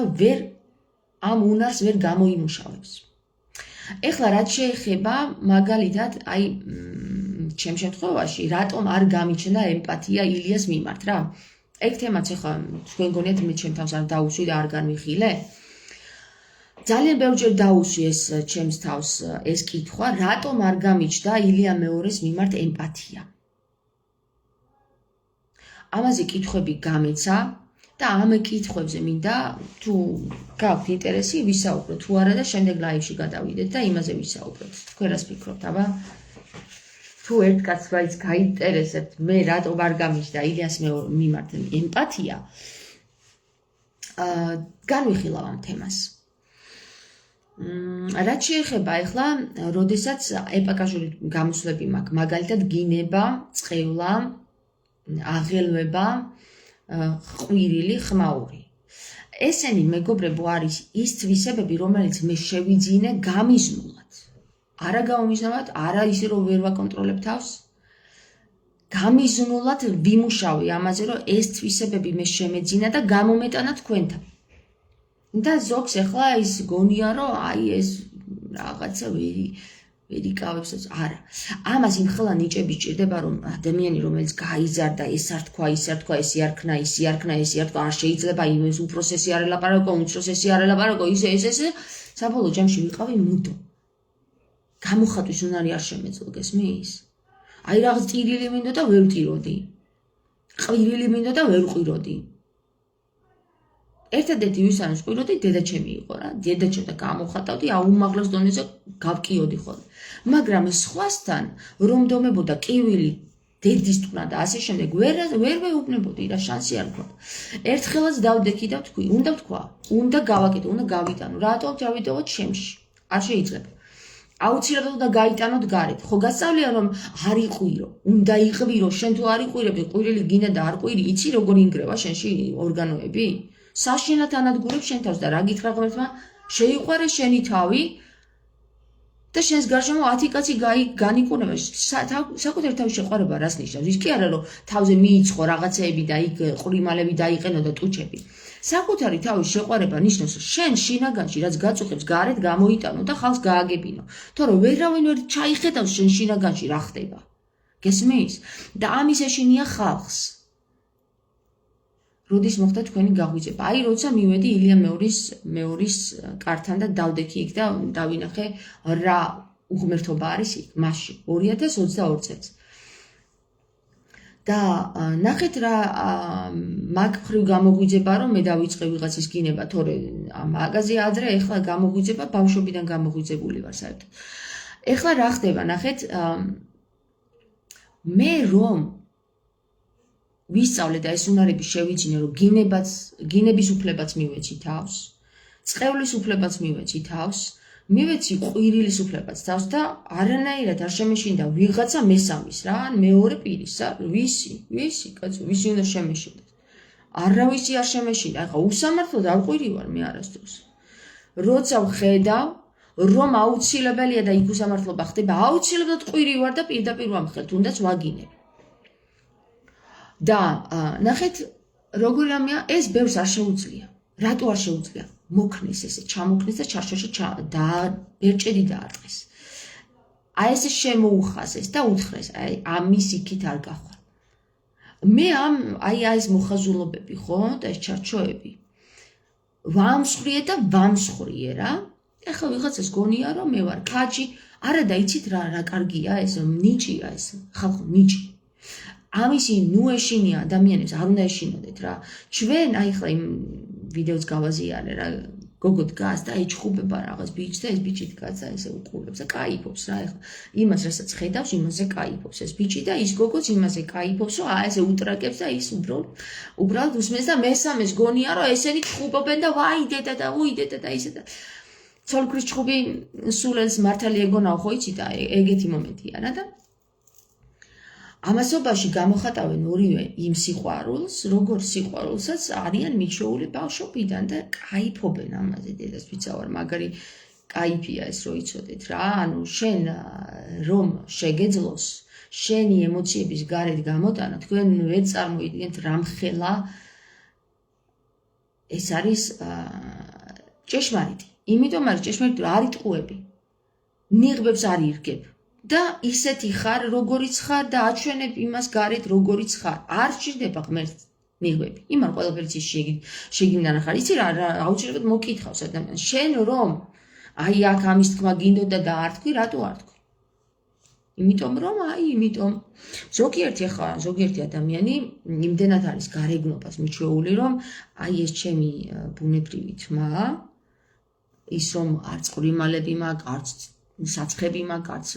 [SPEAKER 1] ამ უნარს ვერ გამოიმუშავებს. ეხლა რაც შეეხება მაგალითად, ჩემ შემთხვევაში, რატომ არ გამიჩნდა ემპათია ილიას მიმართ რა? ეგ თემაც ეხლა თქვენ გონიათ მე ჩემ თავს არ დაუსვი და არ განვიხილე? ძალიან ბევრჯერ დაუსვი ეს ჩემს თავს ეს კითხვა, რატომ არ გამიჩნდა ილია მეორის მიმართ ემპათია? ამაზე კითხვები გამეცა და ამ კითხვებზე მინდა თუ გაქვთ ინტერესი ვისაუბროთ თუ არა და შემდეგ ლაივში გადავიდეთ და იმაზე ვისაუბროთ. თქვენ რას ფიქრობთ, აბა? თუ ერთ კაცს მაინც გაინტერესებთ მე რატომ არ გამიჩნდა ილიას მიმართ ემპათია, განვიხილავ ამ თემას. რაც შეეხება ეხლა, როდესაც ეპაკაჟური გამოსვლები მაქვს, მაგალითად გინება, წყევლა, აღელვება, ყვირილი, ხმაური. ესენი მეგობრებო არის ის თვისებები, რომელიც მე შევიძინე გამიზნულად. არა გამომიზნავად, არა ისე რომ ვერ ვაკონტროლებ თავს. გამიზნულად ვიმუშავე ამაზე, რომ ეს თვისებები მე შემეძინა და გამომეტანა თქვენთან. და ზოგს ეხლა ის გონია, რომ ეს რაღაცა ვერ იკავებს, არა. ამას იმხელა ნიჭები სჭირდება, რომ ადამიანი, რომელიც გაიზარდა, ეს არ თქვა, ის არ თქვა, ეს იარქნა, ის იარქნა, ეს იარქნა, არ შეიძლება იმის უფროსესი არ ელაპარაკო, უმცროსესი არ ელაპარაკო, ესე, საბოლოო ჯამში ვიყავი მუდო. გამოხატვის უნარი არ შემეძლო, გესმის? რაღაც ტირილი მინდო და ვერ ვტიროდი. ყვირილი მინდო და ვერ ვყვიროდი. ერთადერთი ვისანის ყვიროდი დედაჩემი იყო რა. დედაჩემი და გამოხატავდი, აუმაღლეს დონეზე გავკიოდი ხოლმე. მაგრამ სხვასთან რომ დომებოდა კივილი, დედის თქმა და ასე შემდეგ, ვერ ვეუბნებოდი რა, შანსი არ მქონდა. ერთხელაც დავდექი და ვთქვი, უნდა ვთქვა, უნდა გავაკეთო, უნდა გავიტანო. რატომ დავიდოვოთ შემში? არ შეიძლება. აუცილებლად უნდა გაიტანოთ გარეთ. ხო გასწავლია რომ არ იყვირო, უნდა იყვირო, შენ თუ არ იყვირები, ყვირილი გინდა და არ ყვირი, იცი როგორ ინგრევა შენში ორგანოები? საშინად ანადგურებს შენ თავს და რა გითხრა ღმერთმა, შეიყვარე შენი თავი და შენს გარშემო 10 კაცი განიკურნება. საკუთარ თავის შეყვარება რას ნიშნავს? ის კი არა რომ თავზე მიიცხო რაღაცეები და იქ ყრიმალები დაიყენო და ტუჩები. საკუთარი თავის შეყვარება ნიშნავს შენ შინაგანში რაც გაწუხებს გარეთ გამოიტანო და ხალხს გააგებინო. თორემ ვერავინ ვერ ჩაიხედავს შენ შინაგანში რა ხდება. გესმის? და ამის ეშინია ხალხს. როდის მოხდა თქვენი გაღვიძება? როცა მივედი ილია მეორის კართან და დავდექი იქ და დავინახე რა უღმერთობა არის იქ მასში 2022 წელს. და ნახეთ რა მაგ მხრივ გამოგვიძება რომ მე დავიწყე ვიღაცის გინება, თორე მაგაზე ადრე ეხლა გამოგვიძება, ბავშვობიდან გამოგვიძებული ვარ საერთოდ. ეხლა რა ხდება, ნახეთ, მე რომ ვისწავლე და ეს უნარები შევიძინე, რომ გინების უფლებაც მივეცი თავს, წყევლის უფლებაც მივეცი თავს, მივეცი ყვირილის უფლებაც თავს და არანაირად არ შემეშინდა ვიღაცა მესამის რა, ან მეორე პირის, ვისი, კაცო, ვისი უნდა შემეშინდეს. არავისი არ შემეშინდა. ახლა უსამართლოდ არ ყვირივარ მე არასდროს. როცა ვხედავ, რომ აუცილებელია და იქ უსამართლობა ხდება, აუცილებლად ყვირივარ და პირდაპირ ვამხელ, თუნდაც ვაგინებ. და ნახეთ, როგორი რამეა, ეს ბევრს არ შეუძლია. რატო არ შეუძლია? მოქნეს ესე, ჩამოქნეს და ჩარჩოში ბერჭედი დაარტყეს. აი ესე შემოუხაზეს და უთხრეს, აი ამის იქით არ გახვარ. მე აი ეს მოხაზულობები ხო და ეს ჩარჩოები ვამსხვრიე და ვამსხვრიე რა. ეხლა ვიღაცას გონია რომ მე ვარ ქაჯი, არა და იცით რა კარგია ეს, ნიჭია ეს, ხალხო ნიჭი. ამისი ნუ ეშინია ადამიანებს, არ უნდა ეშინოდეთ რა. ჩვენ აი ხლა იმ ვიდეოც გავაზიარე რა, გოგო დგას და ეჩხუბება რაღაც ბიჭს და ეს ბიჭი დგას და ესე უყურებს და кайფობს რა. ეხლა იმას რასაც ხედავს, იმაზე кайფობს ეს ბიჭი და ის გოგოც იმაზე кайფობს, რომ აი ესე უტრაკებს და ის უბრალოდ უსმენს და მესამეს გონია რომ ესენი ჩხუბობენ და ვაი დედა და უი დედა და ისე და ცოლქრის ჩხუბი სულელს მართალი ეგონაო ხო იცი და ეგეთი მომენტია რა და ამასობაში გამოხატავენ ორივე იმ სიყვარულს, როგორ სიყვარულსაც არიან მიჩეული ბავშვობიდან და кайფობენ ამაზე დედას ვიცავარ, მაგარი кайფია ეს რო იცოდეთ რა, ანუ შენ რომ შეგეძლოს, შენი ემოციების გარეთ გამოტანა, თქვენ ვერ წარმოიდგენთ რამხელა ეს არის ჭეშმარიტი. იმიტომ არის ჭეშმარიტი, რომ არ იტყუები. ნიღბებს არ ირგებ. და ისეთი ხარ, როგორიც ხარ და აჩვენებ იმას გარეთ, როგორიც ხარ. არ სჭირდება ღმერთს ნიღბები. იმან ყველაფერიც ის შეგიმნანა ხარ. იცი რა, აუცილებლად მოკითხავს ადამიანს. შენ რომ აი აქ ამის თქმა გინდოდა და არ თქვი, რატო არ თქვი? იმიტომ რომ იმიტომ ზოგიერთი ადამიანი იმდენად არის გარეგნობას მიჩვეული, რომ აი ეს ჩემი ბუნებრივი თმა, ის რომ არც ყრიმალები მაქვს, არც საცხები მაქვს,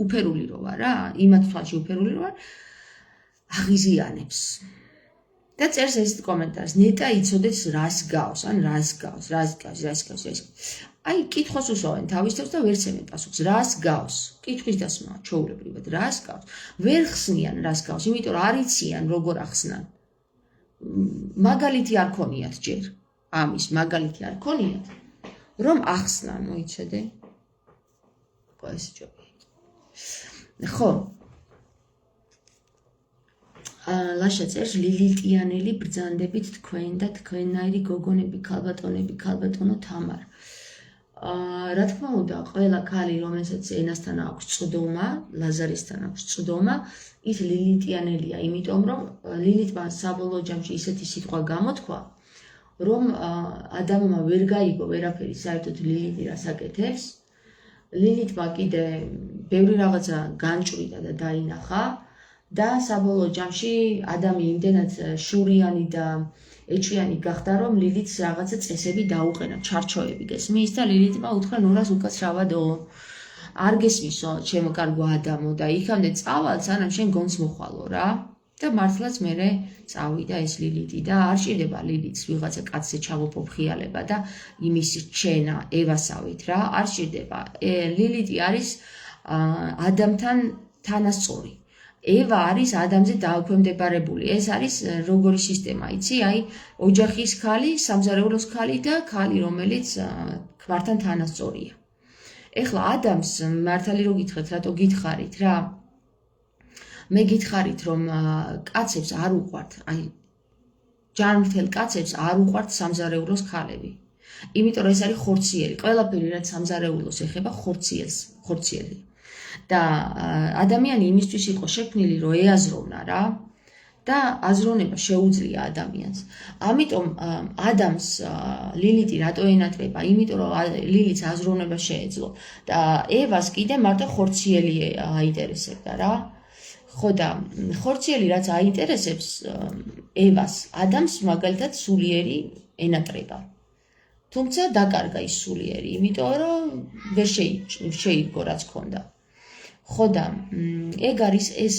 [SPEAKER 1] უფერული რო ვარ რა, იმათ თვალში უფერული რო ვარ, აღიზიანებს. და წერს ეს კომენტარს, ნეტა იცოდეს რას გავს, ან რას გავს. აი, კითხვას უსვამენ თავის თავს და ვერ ცემენ პასუხს. რას გავს? კითხვის დასმაა ჩვეულებრივად, რას გავს? ვერ ხსნიან რას გავს, იმიტომ რომ არ იციან როგორ ახსნან. მაგალითი არ ქონიათ ჯერ. ამის მაგალითი არ ქონიათ, რომ ახსნან, მოიცადე? ეს ჯობია. ხო. ლაშა წერს ლილიტიანელი ბრძანდებით თქვენ და თქვენნაირი გოგონები, ქალბატონო თამარ. რა თქმა უნდა, ყველა ქალი, რომელსაც ენასთან აქვს წვდომა, ლაზარისთან აქვს წვდომა, ის ლილიტიანელია, იმიტომ რომ ლილიტმა საბოლოო ჯამში ისეთი სიტყვა გამოთქვა, რომ ადამიანმა ვერ გაიგო ვერაფერი საერთოდ ლილიტი რას აკეთებს. ლილიტმა კიდე ბევრი რაღაცა განჭვრიდა და დაინახა და საბოლოო ჯამში ადამი იმდენად შურიანი და ეჭვიანი გახდა, რომ ლილიტს რაღაცა წესები დაუყენა, ჩარჩოები გესმის და ლილიტმა უთხრა ნურას უკაცრავადო. არ გესმისო, ჩემო კარგო ადამო და იქამდე წავალ, სანამ შენ გონს მოხვალო რა. და მართლაც მერე წავიდა ეს ლილიტი და არ ჭირდება ლილიტს ვიღაცა კაცზე ჩამოფოფხიალება და იმის ჩენა ევასავით რა, არ ჭირდება. ლილიტი არის ადამიანთან თანასწორი. ევა არის ადამიანზე დაუქვემდებარებული. ეს არის როგორი სისტემა, იცი? აი, ოჯახის ქალი, სამზარეულოს ქალი და ქალი, რომელიც ქმართან თანასწორია. ეხლა ადამიანს მართალი რო გითხრათ, რატო გითხარით რა? მე გითხარით, რომ კაცებს არ უყვართ, აი ჯანმრთელ კაცებს არ უყვართ სამზარეულოს ქალები. იმიტომ რომ ეს არის ხორციელი. ყველაფერი რაც სამზარეულოს ეხება ხორციელი. და ადამიანი იმისთვის იყო შექმნილი, რომ ეაზროვნა რა და აზროვნება შეუძლია ადამიანს. ამიტომ ადამიანს ლილიტი რატო ენატრება? იმიტომ რომ ლილიტს აზროვნება შეეძლო და ევას კიდე მარტო ხორციელი აინტერესებდა რა. ხო და ხორციელი რაც აინტერესებს ევას, ადამიანს მაგალითად სულიერი ენატრება. თუმცა დაკარგა ის სულიერი, იმიტომ რომ ვერ შეირგო რაც ქონდა. ხო და ეგ არის ეს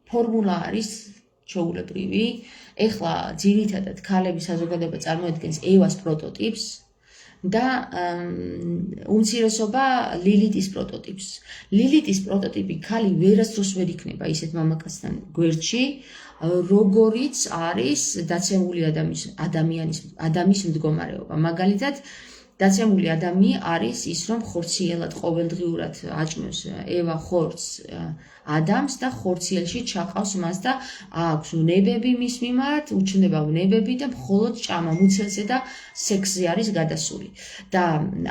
[SPEAKER 1] ფორმულა არის ჩვეულებრივი. ეხლა ძირითადად ქალების საზოგადოება წარმოადგენს ევას პროტოტიპს და უმცირესობა ლილიტის პროტოტიპს. ლილიტის პროტოტიპი ქალი ვერასდროს ვერ იქნება ისეთ მამაკაცთან გვერდში, როგორიც არის დაცემული ადამიანის მდგომარეობა. მაგალითად, დაცემული ადამი არის ის, რომ ხორციელად ყოველდღიურად აჭმევს ევა ხორცს ადამს და ხორციელში ჩაყავს მას და აქვს ვნებები მის მიმართ, უჩნდება ვნებები და მხოლოდ ჭამა მუცელზე და სექსზე არის გადასული. და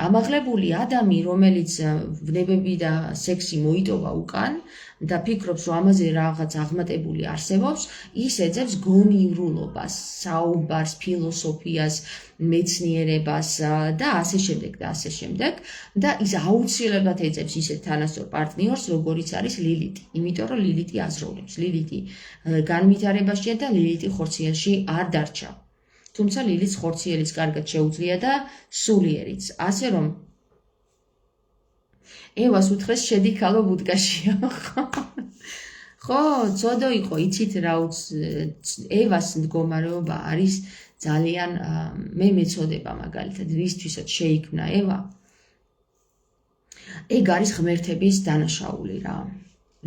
[SPEAKER 1] ამაღლებული ადამი, რომელიც ვნებები და სექსი მოიტოვა უკან და ფიქრობს, რომ ამაზე რაღაც აღმატებული არსებობს, ის ეძებს გონიურულობას, საუბარს, ფილოსოფიას, მეცნიერებას და ასე შემდეგ და ასე შემდეგ და ის აუცილებლად ეძებს ისეთ თანასწორ პარტნიორს, როგორიც არის ლილიტი. იმიტომ რომ ლილიტი აზროვნებს, ლილიტი განვითარებაშია და ლილიტი ხორციელში არ დარჩა. თუმცა ლილიტს ხორციელის კარგად შეუძლია და სულიერიც. ასე რომ ევას უთხრეს შედი ქალო ბუდკაშია. ხო, ცოდო იყო, იცით რა ევას მდგომარეობა არის ძალიან მე მეწოდება მაგალითად რისთვისაც შეიქმნა ევა. ეგ არის ღმერთების დანაშაული რა.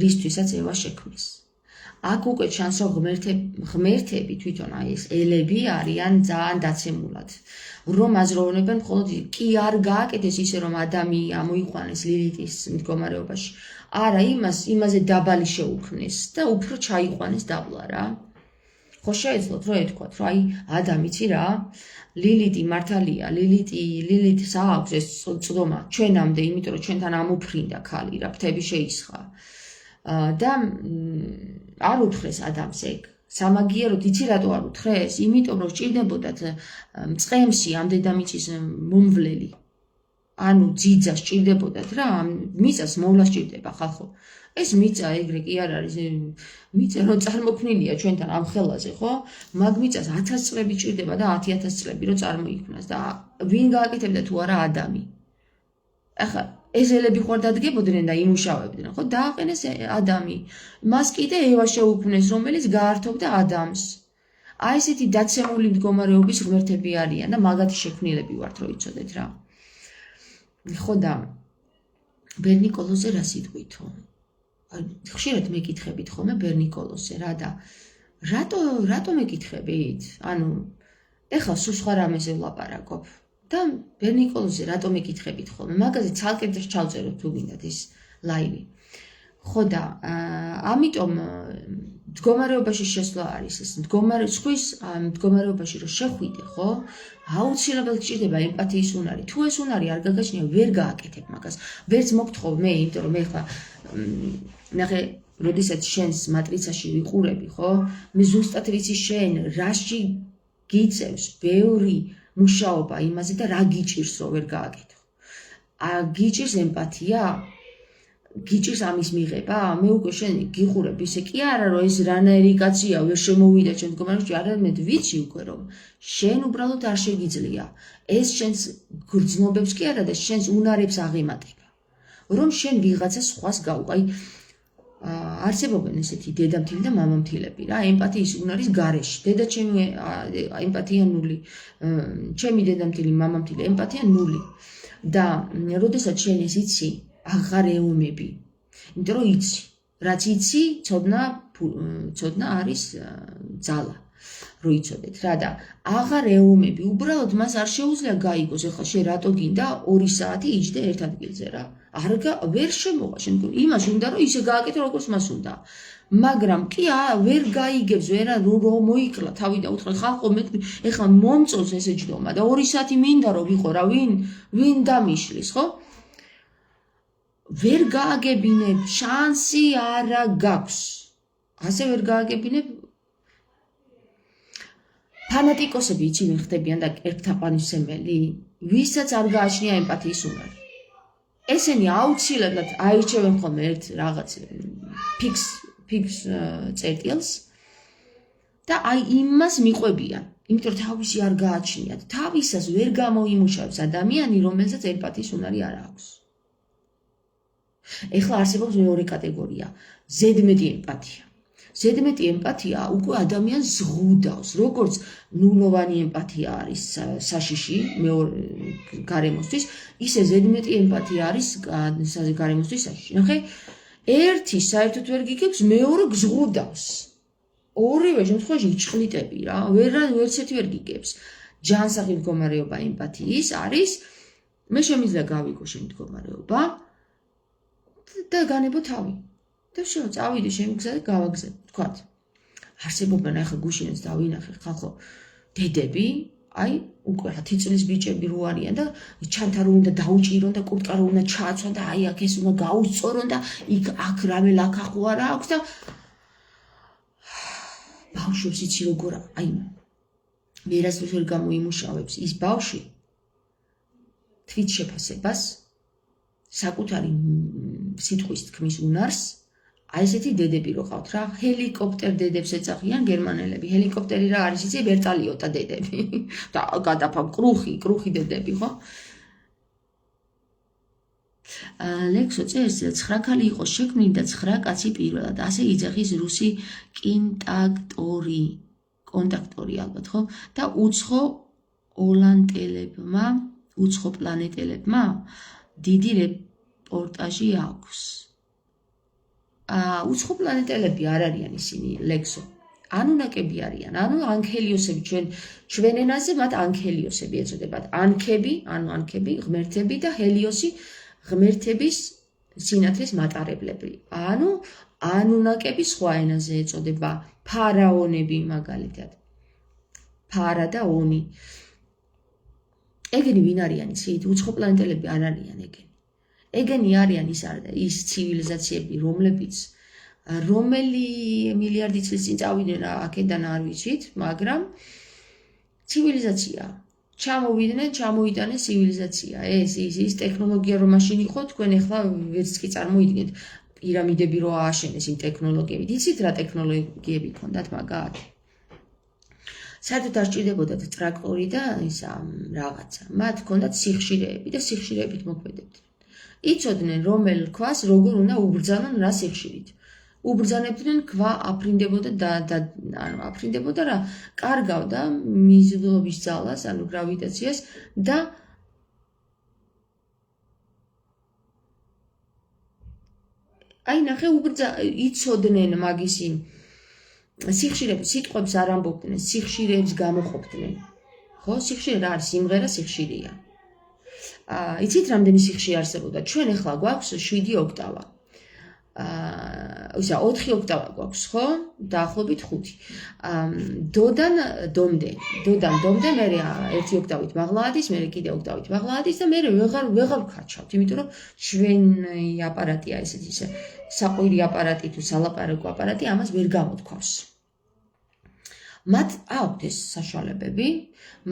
[SPEAKER 1] რისთვისაც ევა შექმნეს. აქ უკვე ჩანს რომ ღმერთები თვითონ აი ეს ელები არიან ძალიან დაცემულად. რომ აზროვნებენ მხოლოდ კი არ გააკეთეს ისე რომ ადამი ამოიყვანეს ლილიტის მდგომარეობაში. არა, იმაზე დაბალი შეუქმნეს და უფრო ჩაიყვანეს დაბლა რა. ხო შეეძლოთ რომ ეთქვათ, რომ აი ადამი იცი რა, ლილიტი მართალია, ლილიტს აქვს ეს წვდომა ჩვენამდე, იმიტომ რომ ჩვენთან ამოფრინდა ქალი რა, ფრთები შეისხა. და არ უთხრეს ადამიანს ეგ. სამაგიეროდ იცი რატო არ უთხრეს? იმიტომ რომ სჭირდებოდათ მწყემსი ამ დედამიწის მომვლელი. ანუ ძიძა სჭირდებოდათ რა, მიწას მოვლა სჭირდება ხალხო. ეს მიწა ეგრე კი არ არის, მიწა რომ წარმოქმნილია ჩვენთან ამ ხელაზე, ხო? მაგ მიწას 1000 წლები სჭირდება და 10000 წლები რომ წარმოიქმნას და ვინ გააკეთებდა თუ არა ადამი. ახლა ეს ელები ხوار დადგებოდნენ და იმუშავებდნენ, ხო? დააყენეს ადამი. მას კიდე ევა შეუქმნეს, რომელიც გაართობდა ადამს. აი ესეთი დაცემული მდგომარეობის ღმერთები არიან და მაგათი შექმნილები ვართ, რომ იცოდეთ რა. ხო და ბერნიკოლოზე რა სიტყვითო? ხშირად მეკითხებით ხოლმე ბერნიკოლოზე რა და რატო მეკითხებით? ანუ ეხლა სულ სხვა რამეზე ვლაპარაკობ. და ბერნიკოლოზე რატო მეკითხებით ხოლმე? მაგაზე ცალკე დროს ჩავწეროთ თუ გინდათ ის ლაივი. ხო და ამიტომ მდგომარეობაში შესვლა არის ეს ზღვის მდგომარეობაში რომ შეხვიდე, ხო? აუცილებლად გჭირდება ემპათიის უნარი. თუ ეს უნარი არ გაგაჩნია, ვერ გააკეთებ მაგას. ვერც მოგთხოვ მე, იმიტომ რომ მე ხა ნახე, როდესაც შენს მატრიცაში ვიყურები, ხო? მე ზუსტად ვიცი შენ რაში გიწევს ბევრი მუშაობა იმაზე და რა გიჭირს რომ ვერ გააკეთო. გიჭირს ემპათია? გიჭირს ამის მიღება? მე უკვე შენ გიყურებ ისე კი არა რომ ეს რანაირი კაცია ვერ შემოვიდა ჩემ მდგომარეობაში, არა მე ვიცი უკვე რომ შენ უბრალოდ არ შეგიძლია. ეს შენს გრძნობებს კი არა და შენს უნარებს აღემატება. რომ შენ ვიღაცა სხვას გაუყ. აი არსებობენ ესეთი დედამთილი და მამამთილები რა, ემპათიის უნარის გარეშე. დედა ჩემი ემპათია ნული, ჩემი დედამთილი, მამამთილი ემპათია ნული. და როდესაც შენ ეს იცი, აღარ ეომები. იმიტომ რომ იცი, რაც იცი, ცოდნა არის ძალა. რო იცოდეთ რა და აღარ ეომები, უბრალოდ მას არ შეუძლია გაიგოს, ეხლა შენ რატო გინდა 2 საათი იჯდე ერთ ადგილზე რა. ვერ შემოვა შენ იმას უნდა რომ ისე გააკეთო როგორც მას უნდა. მაგრამ კი ვერ გაიგებს, რომ მოიკლა თავი და უთხრა ხალხო მე ეხლა მომწონს ესე ჯდომა და 2 საათი მინდა რომ ვიყო რა, ვინ დამიშლის, ხო? ვერ გააგებინებ, შანსი არა გაქვს. ასე ვერ გააგებინებ. ფანატიკოსები იცი ვინ ხდებიან და კერპთაყვანისმცემელი, ვისაც არ გააჩნია ემპათიის უნარი. ესენი აუცილებლად აირჩევენ ხოლმე ერთ რაღაც ფიქს წერტილს და აი იმას მიყვებიან, იმიტომ რომ თავისი არ გააჩნიათ, თავისას ვერ გამოიმუშავებს ადამიანი, რომელსაც ემპათიის უნარი არ აქვს. ეხლა არსებობს მეორე კატეგორია, ზედმეტი ემპათია. ზედმეტი ემპათია უკვე ადამიანს ზღუდავს, როგორც ნულოვანი ემპათია არის საშიში მეორე გარემოსთვის, ისე ზედმეტი ემპათია არის გარემოსთვის საშიში. ნახე, ერთი საერთოდ ვერ გიგებს, მეორე გზღუდავს. ორივე შემთხვევაში იჭყლიტები რა, ვერც ერთი ვერ გიგებს. ჯანსაღი მდგომარეობა ემპათიის არის, მე შემიძლია გავიგო შენ მდგომარეობა და განებო თავი. და შენ წავიდე შენ გზა და გავაგზავნე, თქვათ. არსებობენ ახლა გუშინაც დავინახე ხალხო დედები, აი უკვე 10 წლის ბიჭები რო არიან და ჩანთა რო უნდა დაუჭირონ და კურტკა რო უნდა ჩააცვან და აი აქ ეს უნდა გაუსწორონ და აქ რამე ლაქახო არა აქვს და ბავშვებს იცი როგორ აი ვერასდროს ვერ გამოიმუშავებს ის ბავშვი თვით შეფასებას საკუთარი სიტყვის თქმის უნარს აი ესეთი დედები რო ყავთ რა ჰელიკოპტერ დედებს ეძახიან გერმანელები ჰელიკოპტერი რა არის იცი ვერტალიოტა დედები და გადაფამ კრუხი დედები ხო ლექსო წერს 9 ქალი იყო შექმნილი და 9 კაცი პირველად ასე იძახის რუსი კონტაქტორი ალბათ ხო და უცხო ოლანტელებმა უცხო პლანეტელებმა დიდი რეპორტაჟი აქვს უცხო პლანეტელები არ არიან ისინი ლექსო ანუნაკები არიან ანუ ანქელიოსები ჩვენ ენაზე მათ ანქელიოსები ეწოდებათ ანქები ღმერთები და ჰელიოსი ღმერთების სინათლის მატარებლები ანუ ანუნაკები სხვა ენაზე ეწოდება ფარაონები მაგალითად ფარა და ონი ეგენი ვინ არიან ისეთ უცხო პლანეტელები არ არიან ეგენი არიან ის ცივილიზაციები რომელი მილიარდი წლის წინ წავიდნენ აქედან არ ვიცით მაგრამ ცივილიზაცია ჩამოიტანეს ცივილიზაცია ის ტექნოლოგია რომ მაშინ იყო თქვენ ახლა ვერც კი წარმოიდგინეთ პირამიდები რო ააშენეს იმ ტექნოლოგიებით იცით რა ტექნოლოგიები ქონდათ მაგათ საერთოდ არ სჭირდებოდათ ტრაქტორი და ისა რაღაცა მათ ქონდათ სიხშირეები და სიხშირეებით მოქმედებდნენ იცოდნენ რომელ ქვას როგორ უნდა უბრძანონ რა სიხშირით უბრძანებდნენ ქვა აფრინდებოდა რა კარგავდა მიზიდულობის ძალას ანუ გრავიტაციას და აი ნახე იცოდნენ მაგისი სიხშირეებს სიტყვებს არ ამბობდნენ სიხშირეებს გამოყოფდნენ ხო სიხშირე რა არის სიმღერა სიხშირეა იცით რამდენი სიხშირე არსებობდა ჩვენ ახლა გვაქვს 7 ოქტავა 4 ოქტავა გვაქვს ხო დაახლოებით 5 დოდან დომდე მე 1 ოქტავით მაღლა ადის მე კიდე ოქტავით მაღლა ადის და მე ვეღარ ვქაჩავთ იმიტომ რომ ჩვენი აპარატია ესეთი ისე საყვირი აპარატი თუ სალაპარაკო აპარატი ამას ვერ გამოთქვავს მათ აქვთ ეს საშუალებები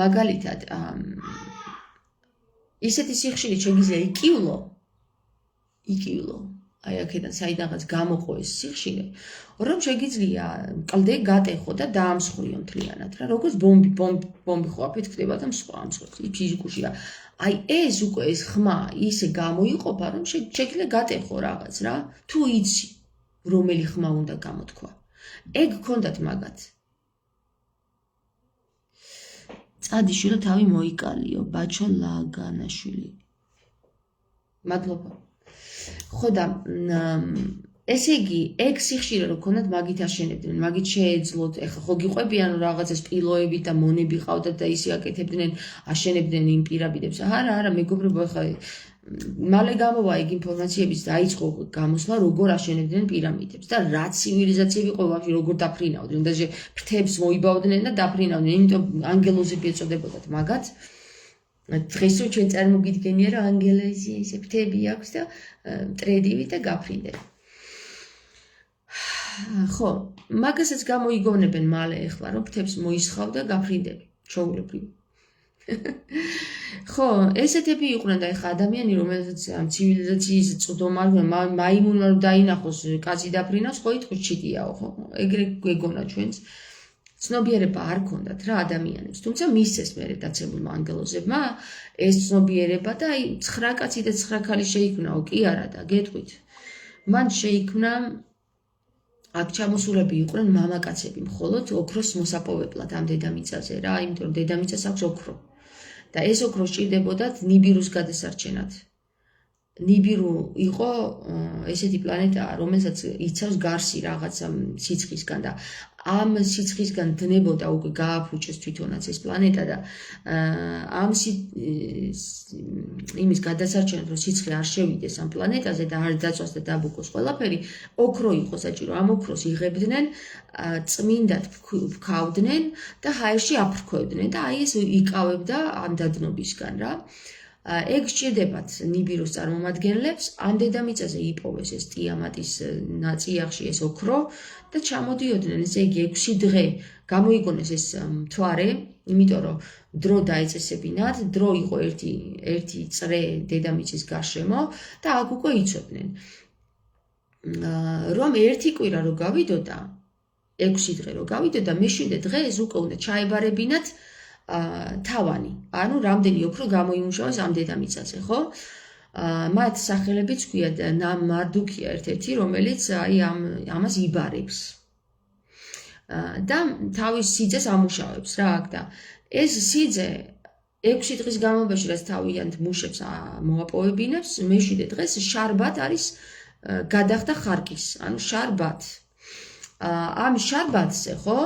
[SPEAKER 1] მაგალითად ისეთი სიხშირე შეგიძლია იკივლო აი აქედან საიდანღაც გამოყო ეს სიხშირე რომ შეგიძლია კლდე გატეხო და დაამსხვრიო მთლიანად რა როგორც ბომბი ხო აფეთქდება და მსხვავს ფიზიკურია აი ეს უკვე ეს ხმა ისე გამოიყოფა რომ შეგიძლია გატეხო რაღაც რა თუ იცი რომელი ხმა უნდა გამოთქვა ეგ გქონდათ მაგათ წადიშვილო თავი მოიკალიო ბაჩო ლაგანაშვილი მადლობა ხო და ესე იგი ეგ სიხშირე რო ქონდათ მაგით აშენებდნენ მაგით შეეძლოთ ეხლა ხო გიყვებიან რომ რაღაცას პილოები და მონები ყავდათ და ისე აკეთებდნენ აშენებდნენ იმ პირამიდებს არა მეგობრებო ეხლა მალე გამოვა ეგ ინფორმაციების დაიწყო გამოსვლა როგორ აშენებდნენ პირამიდებს და რა ცივილიზაციები ყოველში როგორ დაფრინავდნენ და ფრთებს მოიბავდნენ და დაფრინავდნენ იმიტომ ანგელოზები ეწოდებოდათ მაგათ დღეს ჩვენ წარმოგიდგენია რომ ანგელოზი ისე ფრთები აქვს და მტრედივი და გაფრინდება ხო მაგასაც გამოიგონებენ მალე ეხლა რომ ფრთებს მოისხავ და გაფრინდები ჩაულებრივი ხო ესეთები იყვნენ და ეხლა ადამიანი რომელსაც ცივილიზაციის წვდომა მაიმუნმა რომ დაინახოს კაცი დაფრინავს ხო იტყვის ჩიტიაო ხო ეგრე გეგონა ჩვენს ცნობიერება არ ქონდათ რა ადამიანებს თუმცა მისცეს მერე დაცემულმა ანგელოზებმა ეს ცნობიერება და აი 9 კაცი და 9 ქალი შეიქმნაო კი არა და გეტყვით მან შეიქმნა აქ ჩამოსულები იყვნენ მამაკაცები მხოლოდ ოქროს მოსაპოვებლად ამ დედამიწაზე რა, იმიტომ რომ დედამიწას აქვს ოქრო. და ეს ოქრო სჭირდებოდათ ნიბირუს გადასარჩენად. ნიბირუ იყო ესეთი პლანეტა, რომელსაც იცავს გარსი რაღაცა სიცხისგან და ამ სიცხისგან დნებოდა უკვე გააფუჭეს თვითონაც ეს პლანეტა და ამ იმის გადასარჩენად რომ სიცხე არ შევიდეს ამ პლანეტაზე და არ დაწვას და დაბუქოს ყველაფერი, ოქრო იყო საჭირო. ამ ოქროს იღებდნენ, წმინდად ფქავდნენ და ჰაერში აფრქვევდნენ და აი ეს იკავებდა ამ დადნობისგან რა. ეგ სჭირდებათ ნიბირუს წარმომადგენლებს, ამ დედამიწაზე იპოვეს ეს ტიამატის ნაწიახში ეს ოქრო და ჩამოდიოდნენ, ესე იგი 6 დღე გამოიგონეს ეს მთვარე, იმიტომ რომ დრო დაეწესებინათ, დრო იყო ერთი წრე დედამიწის გარშემო და აქ უკვე იცოდნენ. რომ ერთი კვირა რო გავიდოდა, 6 დღე რო გავიდოდა, მე-7 დღე ეს უკვე უნდა ჩაებარებინათ თავანი, ანუ რამდენი ოქრო გამოიმუშავეს ამ დედამიწაზე, ხო? მათ სახელებიც ქვიათ ნამარდუკია ერთ-ერთი, რომელიც აი ამას იბარებს. და თავის სიძეს ამუშავებს რა აქ და ეს სიძე 6 დღის განმავლობაში რაც თავიანთ მუშებს მოაპოვებინებს, მე-7 დღეს შარბად არის გადახდა ხარკის, ანუ შარბად. ამ შარბადზე, ხო?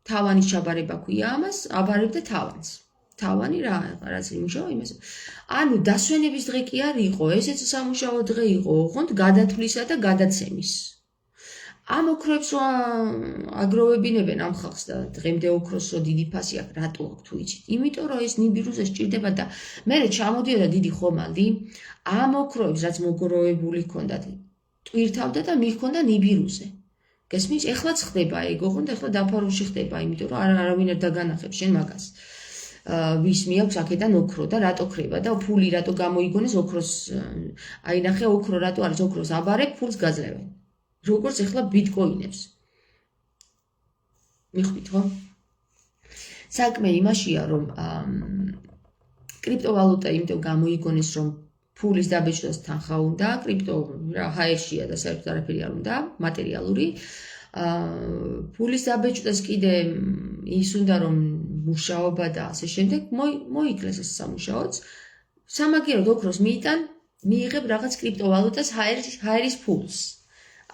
[SPEAKER 1] თავანის ჩაბარება ქვია ამას, აბარებდა თავანს. თავანი რაც იმუშავა იმას. ანუ დასვენების დღე კი არ იყო, ესეც სამუშაო დღე იყო, ოღონდ გადათვლისა და გადაცემის. ამ ოქროებს აგროვებინებენ ამ ხალხს და დღემდე ოქროს რო დიდი ფასი აქვს, რატო აქვს თუ იცით? იმიტომ რომ ეს ნიბირუზე სჭირდება და მე ჩამოდიოდა დიდი ხომალდი, ამ ოქროებს რაც მოგროვებული ჰქონდათ, ტვირთავდა და მიხონდა ნიბირუზე. გესმის, ეხლაც ხდება ეგ, ოღონდ ეხლა დაფარულში ხდება, იმიტომ რომ არავინ არ დაგანახებს შენ მაგას. ვის მიაქვს აქედან ოქრო და რატო ხრება და ფული რატო გამოიგონეს ოქროს, აი ნახე ოქრო რატო არის, ოქროს აბარებ, ფულს გაძლევენ. როგორც ეხლა ბიტკოინებს. მიხვდით ხო? საქმე იმაშია, რომ კრიპტოვალუტა იმიტომ გამოიგონეს, რომ ფულის დაბეჭდას თანხა უნდა, კრიპტო რა ჰაერშია და საერთოდ არაფერი არ უნდა, მატერიალური. ფულის დაბეჭდას კიდე ის უნდა რომ მუშაობა და ასე შემდეგ მოიკლეს ეს სამუშაოც. სამაგიეროდ ოქროს მიიტან, მიიღებ რაღაც კრიპტოვალუტას ჰაერის ფულს.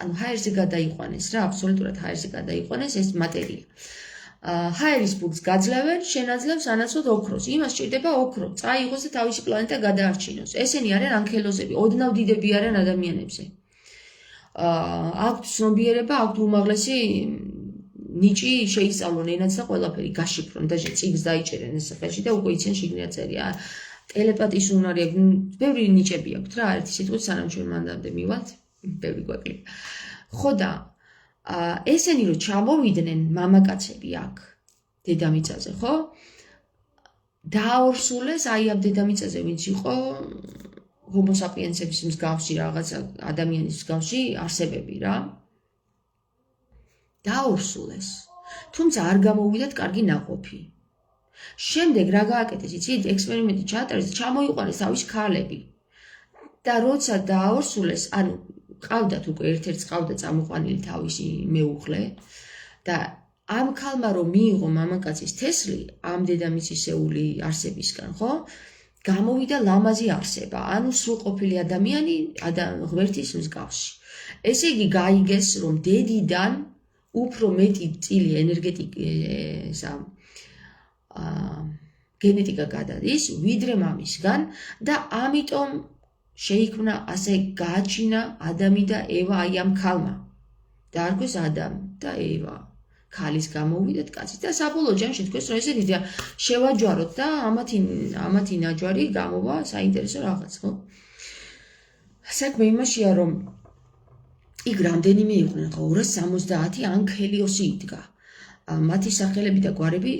[SPEAKER 1] ანუ ჰაერზე გადაიყვანეს რა, აბსოლუტურად ჰაერზე გადაიყვანეს ეს მატერია. ჰაერის ფულს გაძლევენ, შენაძლევ სანაცვლოდ ოქროს. იმას სჭირდება ოქრო, წაიღოს და თავისი პლანეტა გადაარჩინოს. ესენი არიან ანქელოზები, ოდნავ დიდები არიან ადამიანებზე. აქვთ ცნობიერება, აქვთ უმაღლესი ნიჭი, შეისწავლონ ენაც და ყველაფერი, გაშიფრონ და წიგნს დაიჭერენ ეს ხელში და უკვე იციან შიგნით წერია. ტელეპათიის უნარი აქვს, ბევრი ნიჭები აქვთ რა, ერთი სიტყვით სანამ ჩვენ მანდამდე მივალთ, ბევრი გვაკლია. ხო და ესენი რომ ჩამოვიდნენ მამაკაცები აქ დედამიწაზე, ხო? დააორსულეს აი ამ დედამიწაზე ვინც იყო ჰომო საპიენსების მსგავსი რაღაცა ადამიანის მსგავსი არსებები რა. დააორსულეს. თუმცა არ გამოვიდათ კარგი ნაყოფი. შემდეგ რა გააკეთეს, იცით, ექსპერიმენტი ჩაატარეს, ჩამოიყვანეს თავის ქალები. და როცა დააორსულეს, ანუ ყავდათ უკვე ერთ-ერთ ყავდა წამოყვანილი თავისი მეუღლე და ამ ქალმა რომ მიიღო მამაკაცის თესლი ამ დედამიწისეული არსებისგან, ხო? გამოვიდა ლამაზი არსება, ანუ სრულყოფილი ადამიანი ღმერთის მსგავსი. ესე იგი გაიგეს, რომ დედიდან უფრო მეტი წილი გენეტიკა გადადის, ვიდრე მამისგან და ამიტომ შეიქმნა ასე გააჩინა ადამი და ევა აი ამ ქალმა. დაარქვეს ადამ და ევა. ქალის გამოვიდათ კაცი და საბოლოო ჯამში თქვეს რომ ესე დიდი შევაჯვაროთ და ამათი ნაჯვარი გამოვა საინტერესო რაღაც, ხო? საქმე იმაშია რომ იქ რამდენიმე იყვნენ, ხო, 270 ანქელიოსი იდგა. მათი სახელები და გვარები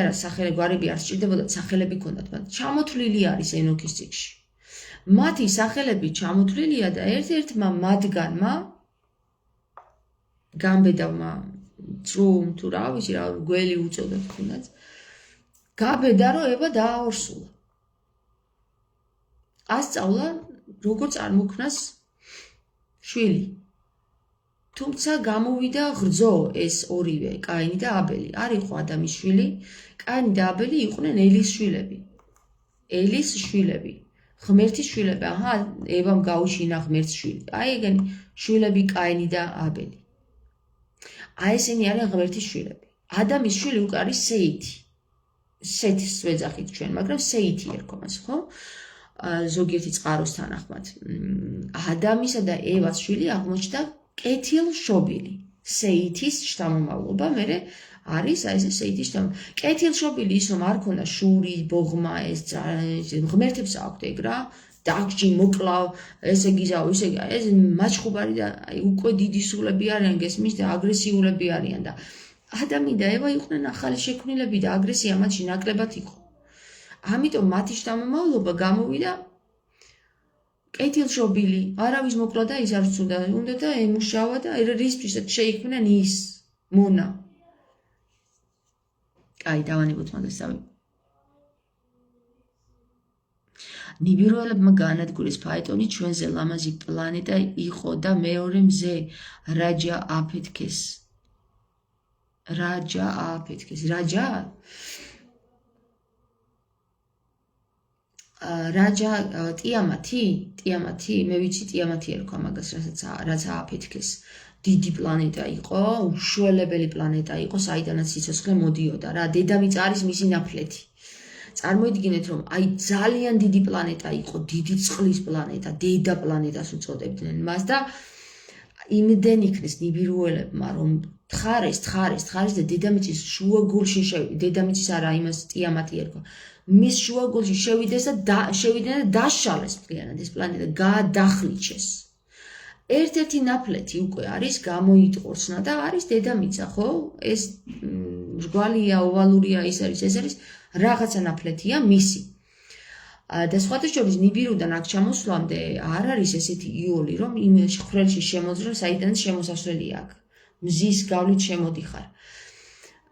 [SPEAKER 1] არა, გვარები არ სჭირდებოდა, სახელები ჰქონდათ მათ. ჩამოთვლილი არის ენოქის წიგნში. მათი სახელები ჩამოთვლილია და ერთ-ერთმა მათგანმა გამბედავმა წრუმ თუ რა ვიცი რა გველი უწოდოთ თუნდაც გაბედა რომ ევა დააორსულა. ასწავლა როგორ წარმოქმნას შვილი. თუმცა გამოვიდა ღრძო ეს ორივე, კაინი და აბელი. არ იყო ადამის შვილი, კაინი და აბელი იყვნენ ელის შვილები. ელის შვილები. ღმერთის შვილები, აჰა, ევამ გაუშინა ღმერთს შვილი. აი ეგენი შვილები კაინი და აბელი. აი ესენი არიან ღმერთის შვილები. ადამის შვილი უკვე არის სეითი. სეთის ვეძახით ჩვენ, მაგრამ სეითი ერქვა მას, ხო? ზოგიერთი წყაროს თანახმად. ადამისა და ევას შვილი აღმოჩნდა კეთილშობილი. სეითის შთამომავლობა, მერე არის აი ეს სეითის შთამომავლობა. კეთილშობილი ის რომ არ ქონდა შური, ბოღმა, ეს ღმერთებს აქვთ ეგ რა. დაგჯი, მოკლავ, ესე გიზავ, ისე ეს მაჩხუბარი და აი უკვე დიდი სულები არიან, გესმის და აგრესიულები არიან და ადამი და ევა იყვნენ ახალი შექმნილები და აგრესია მათში ნაკლებად იყო. ამიტომ მათი შთამომავლობა გამოვიდა კეთილშობილი, არავის მოკლა და ის არ ცუდა, უნდა და ემუშავა და რისთვისაც შეიქმნა ის მონა. აი, დავანებოთ მაგას თავი. ნიბირველებმა გაანადგურეს ფაეტონი ჩვენზე ლამაზი პლანეტა იყო და მეორე მზე რაჯა აფეთქეს. რაჯა აფეთქეს. რაჯა? რაჯა ტიამათი, მე ვიცი ტიამათი ერქვა მაგას, რაც ააფეთქეს. დიდი პლანეტა იყო, უშველებელი პლანეტა იყო, საიდანაც სიცოცხლე მოდიოდა რა, დედამიწა არის მისი ნაფლეთი. წარმოიდგინეთ რომ აი ძალიან დიდი პლანეტა იყო, დიდი წყლის პლანეტა, დედა პლანეტას უწოდებდნენ მას და იმდენ იქნეს ნიბირუელებმა რომ თხარეს და დედამიწის შუაგულში შევიდნენ, დედამიწის არა იმას ტიამათი ერქვა. მის შუაგულში შევიდნენ და დაშალეს მთლიანად ეს პლანეტა, გადახლიჩეს. ერთ-ერთი ნაფლეთი უკვე არის გამოიტყორცნა და არის დედამიწა, ხო? ეს რგვალია, ოვალურია, ეს არის რაღაცა ნაფლეთია მისი. და სხვათა შორის ნიბირუდან აქ ჩამოსვლამდე არ არის ესეთი იოლი, რომ იმ ხვრელში შემოძრა, საიდანაც შემოსასვლელი აქ. მზის გავლით შემოდიხარ.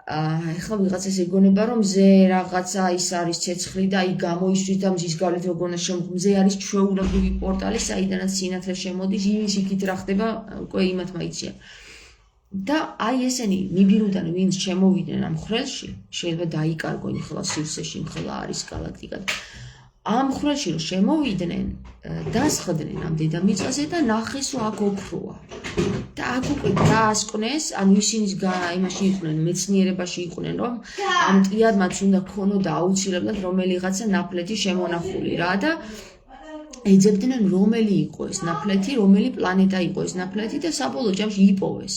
[SPEAKER 1] ეხლა ვიღაცას ეგონება რომ მზე რაღაცა ის არის ცეცხლი და აი გამოისვის და მზის გავლით როგორ მზე არის ჩვეულებრივი პორტალი, საიდანაც სინათლე შემოდის, იმის იქით რა ხდება, უკვე იმათმა იციან. და აი ესენი ნიბირუდან ვინც შემოვიდნენ ამ ხვრელში, შეიძლება დაიკარგონ ახლა სივრცეში, ახლა არის გალაქტიკა. ამ ხვრელში რომ შემოვიდნენ, დასხდნენ ამ დედამიწაზე და ნახეს რომ აქ ოქროა. და აქ უკვე დაასკვნეს, ანუ ისინი იმაში იყვნენ, მეცნიერებაში იყვნენ, რომ ამ ტიადმაც უნდა ქონოდა აუცილებლად რომელიღაცა ნაფლეთი შემონახული რა და ეძებდნენ რომელი იყო ეს ნაფლეთი, რომელი პლანეტა იყო ეს ნაფლეთი და საბოლოო ჯამში იპოვეს.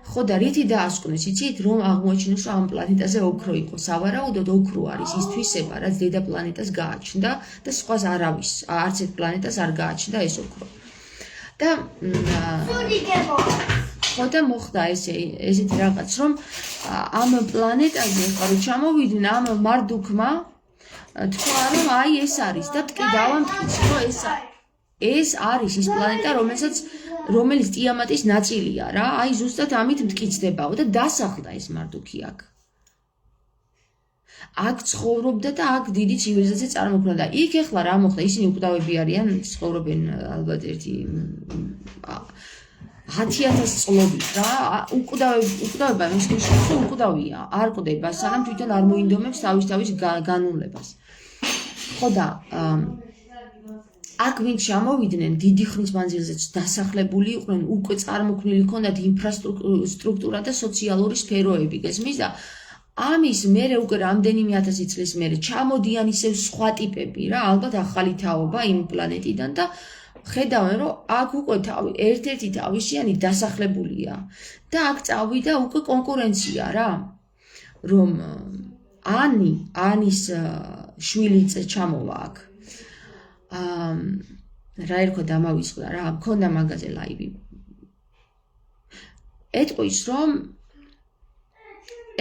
[SPEAKER 1] ხო და რითი დაასკვნეს, იცით, რომ აღმოაჩინეს, რომ ამ პლანეტაზე ოქრო იყო. სავარაუდოდ ოქრო არის ის თვისება, რაც დედა პლანეტას გააჩნდა და სხვას არავის, არც ერთ პლანეტას არ გააჩნდა ეს ოქრო. და ხო და მოხდა ესეთი რაღაც, რომ ამ პლანეტაზე ხარ ჩამოვიდნენ ამ მარდუქმა თქვა, რომ აი ეს არის და დავამტკიცე, რომ ეს არის ის პლანეტა, რომელიც ტიამატის ნაწილია რა, აი ზუსტად ამით მტკიცდებაო და დასახლდა ეს მარდუქი აქ. აქ ცხოვრობდა და აქ დიდი ცივილიზაცია წარმოქმნა და იქ ეხლა რა მოხდა, ისინი უკვდავები არიან, ცხოვრობენ ალბათ ერთი 10,000 წლობით რა, უკვდავება ის ნიშნავს, რომ უკვდავია, არ კვდება, სანამ თვითონ არ მოინდომებს თავის განულებას. ხო და აქ ვინც ჩამოვიდნენ, დიდი ხნის მანძილზე დასახლებული იყვნენ, უკვე წარმოქმნილი ჰქონდათ ინფრასტრუქტურა და სოციალური სფეროები, გესმის და ამის მერე უკვე რამდენიმე 1000 წლის მერე ჩამოდიან ისევ სხვა ტიპები რა, ალბათ ახალი თაობა იმ პლანეტიდან და ხედავენ რომ აქ უკვე ერთ-ერთი თავისიანი დასახლებულია და აქ წავიდა უკვე კონკურენცია რა, რომ ანის შვილი ჩამოვა აქ. რა ერქვა დამავიწყდა რა, მქონდა მაგაზე ლაივი. ეტყვის რომ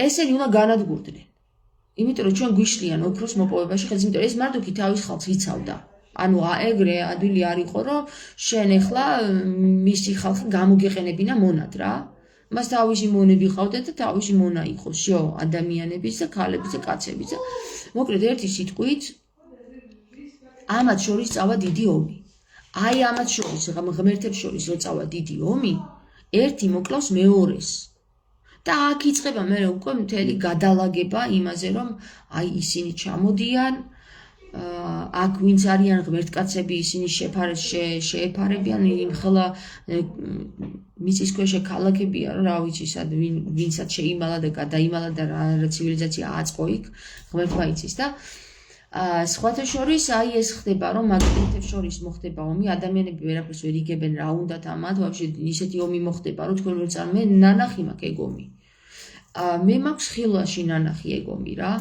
[SPEAKER 1] ესენი უნდა განადგურდნენ. იმიტომ რომ ჩვენ გვიშლიან ოქროს მოპოვებაში ხელს, იმიტომ ეს მარდუქი თავის ხალხს იცავდა. ანუ ეგრე ადვილი არ იყო რომ შენ ეხლა მისი ხალხი გამოგეყენებინა მონად რა. მას თავისი მონები ყავდა და თავისი მონა იყო, შო, ადამიანების და ქალების და კაცების და მოკლედ ერთი სიტყვით ამათ შორის წავა დიდი ომი. აი ამათ შორის, ღმერთებს შორის რო წავა დიდი ომი, ერთი მოკლავს მეორეს. და აქ იწყება მე უკვე მთელი გადალაგება იმაზე, რომ აი ისინი ჩამოდიან, აქ ვინც არიან ღმერთკაცები, ისინი შეეფარებიან, იმხელა მიწისქვეშა ქალაქებია, რა ვიცი, სად ვინცაც შეიმალა და გადაიმალა და რა ცივილიზაცია აწყო იქ, ღმერთმა იცის და სხვათა შორის აი ეს ხდება, რომ მაგალითებს შორის მოხდება ომი, ადამიანები ვერაფერს ვერ იგებენ რა უნდათ ამათ, ვაფშე ისეთი ომი მოხდება, რომ თქვენ ვერ წარმე ნანახი მაქვს ეგ ომი. მე მაქვს ხილვაში ნანახი ეგ ომი რა.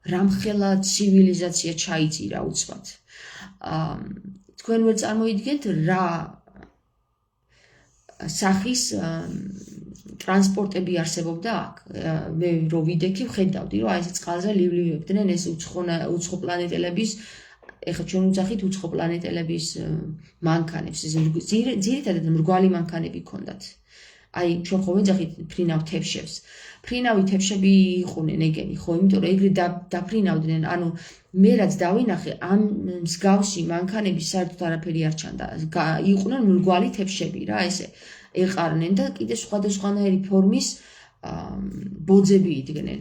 [SPEAKER 1] რამხელა ცივილიზაცია ჩაიწირა უცბად. თქვენ ვერ წარმოიდგენთ რა სახის ტრანსპორტები არსებობდა აქ. მე რო ვიდექი ვხედავდი, რომ აი ეს წყალზე ლივლებდნენ ეს უცხო პლანეტელების, ეხლა ჩვენ ვუძახით უცხო პლანეტელების მანქანებს, ძირითადად მრგვალი მანქანები ქონდათ. აი ჩვენ ხო ვეძახით ფრინავ თევშებს. ფრინავი თევშები იყვნენ ეგენი, ხო, იმიტომ რომ ეგრე დაფრინავდნენ, ანუ მე რაც დავინახე, ამ მსგავსი მანქანების საერთოდ არაფერი არ ჩანდა. იყვნენ მრგვალი თევშები რა, ესე ეყარნენ და კიდე სხვადასხვანაირი ფორმის ბოძები იდგნენ.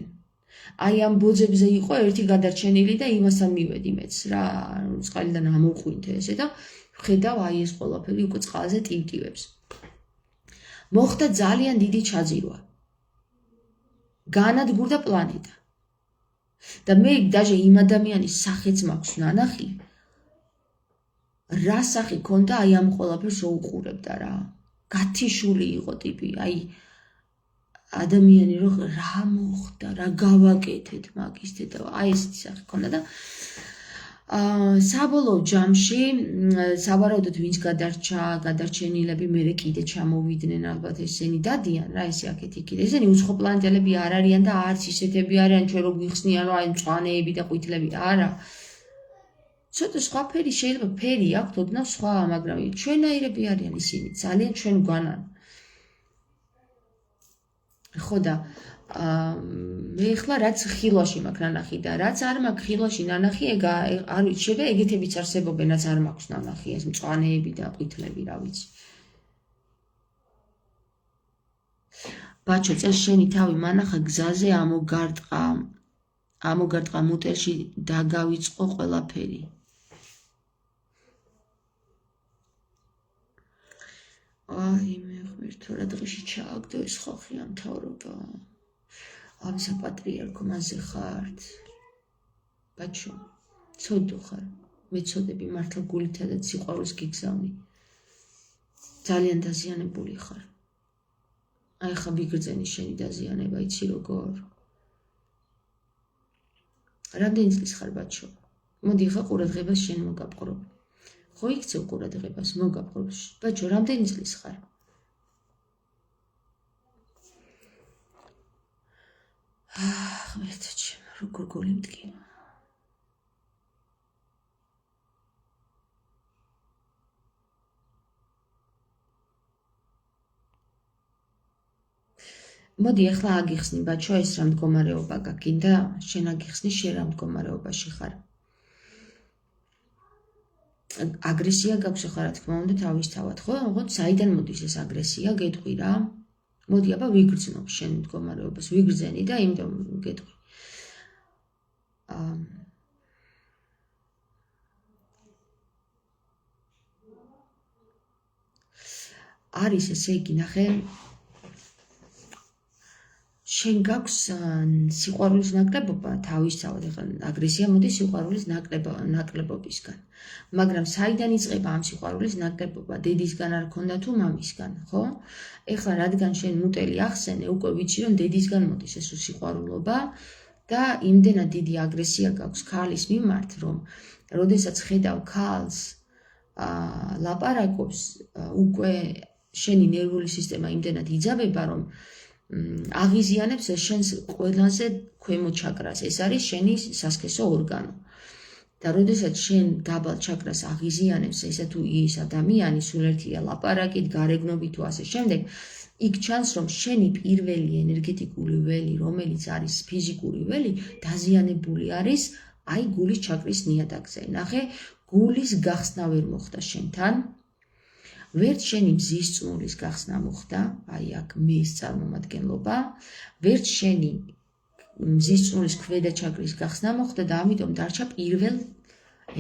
[SPEAKER 1] აი ამ ბოძებზე იყო ერთი გადარჩენილი და იმასთან მივედი მეც რა, წყალიდან ამოვყვინთე ესე და ვხედავ აი ეს ყველაფერი უკვე წყალზე ტივტივებს. მოხდა ძალიან დიდი ჩაძირვა. განადგურდა პლანეტა. და მე დაჟე იმ ადამიანის სახეც მაქვს ნანახი. რა სახე ქონდა აი ამ ყველაფერს რო უყურებდა რა. გათიშული იყო ტიპი, აი ადამიანი რო რა მოხდა, რა გავაკეთეთ მაგის დედა, აი ესეთი სახე ქონდა და საბოლოო ჯამში სავარაუდოდ ვინც გადარჩა, გადარჩენილები მერე კიდე ჩამოვიდნენ ალბათ ესენი დადიან რა ესე აქეთი კიდე. ესენი უცხო პლანეტელები არ არიან და არც ისეთები არიან ჩვენ რო გვიხსნიან რომ აი მწვანეები და ყვითლები არა. ცოტა სხვა ფერი შეიძლება ფერი აქვთ ოდნავ სხვა, მაგრამ ჩვენაირები არიან ისინი, ძალიან ჩვენ გვანან. ხო და მე ხლა რაც ხილვაში მაქვს ნანახი და რაც არ მაქვს ხილვაში ნანახი, ეგ არ ვიცი, შეიძლება ეგეთებიც არსებობენ, რაც არ მაქვს ნანახი, ეს მწვანეები და ყვითლები, რა ვიცი. ბაჩო, წეს შენი თავი მანახა გზაზე ამოგარტყა მუტელში დაგავიწყო ყველაფერი. აი მე ღმერთო, რა დღეში ჩააგდო ეს ხალხი ამ მთავრობა. ამისა პატრიარქო მასზე ხართ. ბაჩო, ცოდო ხარ. მე ცოდები მართლა გულითა და სიყვარულს გიგზავნი. ძალიან დაზიანებული ხარ. აი ხა ვიგრძენი შენი დაზიანება, იცი როგორ? რამდენი წლის ხარ ბაჩო? მოდი ხა ყურადღებას შენ მოგაპყრობ. ხო იქცევ ყურადღებას, მოგაპყრობ. ბაჩო, რამდენი წლის ხარ? ღმერთო ჩემო, როგორ გული მდგინა. მოდი ახლა აგიხსნი ბაჩო ეს რა მდგომარეობა გაგინდა, შენ აგიხსნი შენ რა მდგომარეობაში ხარ. აგრესია გაქვს ახლა რა თქმა უნდა თავისთავად, ხო? ოღონდ საიდან მოდის ეს აგრესია, გეტყვი რა. მოდი აბა ვიგრძნობ შენ მდგომარეობას, ვიგრძენი და იმიტომ გეტყვი. არის ესე იგი ნახე შენ გაქვს სიყვარულის ნაკლებობა თავისთავად, ეხლა აგრესია მოდის სიყვარულის ნაკლებობისგან. მაგრამ საიდან იწყება ამ სიყვარულის ნაკლებობა? დედისგან არ ქონდა თუ მამისგან, ხო? ეხლა რადგან შენ მუტელი ახსენე, უკვე ვიცი რომ დედისგან მოდის ეს სიყვარულობა და იმდენად დიდი აგრესია გაქვს ქალის მიმართ, რომ როდესაც ხედავ ქალს ლაპარაკობს, უკვე შენი ნერვული სისტემა იმდენად იძაბება, რომ აღიზიანებს შენს ყველაზე ქვემო ჩაკრას. ეს არის შენი სასქესო ორგანო. და როდესაც შენ დაბალ ჩაკრას აღიზიანებს ესა თუ ის ადამიანი, სულ ერთია ლაპარაკით, გარეგნობით თუ ასე შემდეგ, იქ ჩანს, რომ შენი პირველი ენერგეტიკული ველი, რომელიც არის ფიზიკური ველი, დაზიანებული არის აი გულის ჩაკრის ნიადაგზე. ნახე, გულის გახსნა ვერ მოხდა შენთან. ვერც შენი მზის წნულის გახსნა მოხდა, აი აქ მის წარმომადგენლობა, ვერც შენი მზის წნულის ქვედა ჩაქრის გახსნა მოხდა და ამიტომ დარჩა პირველ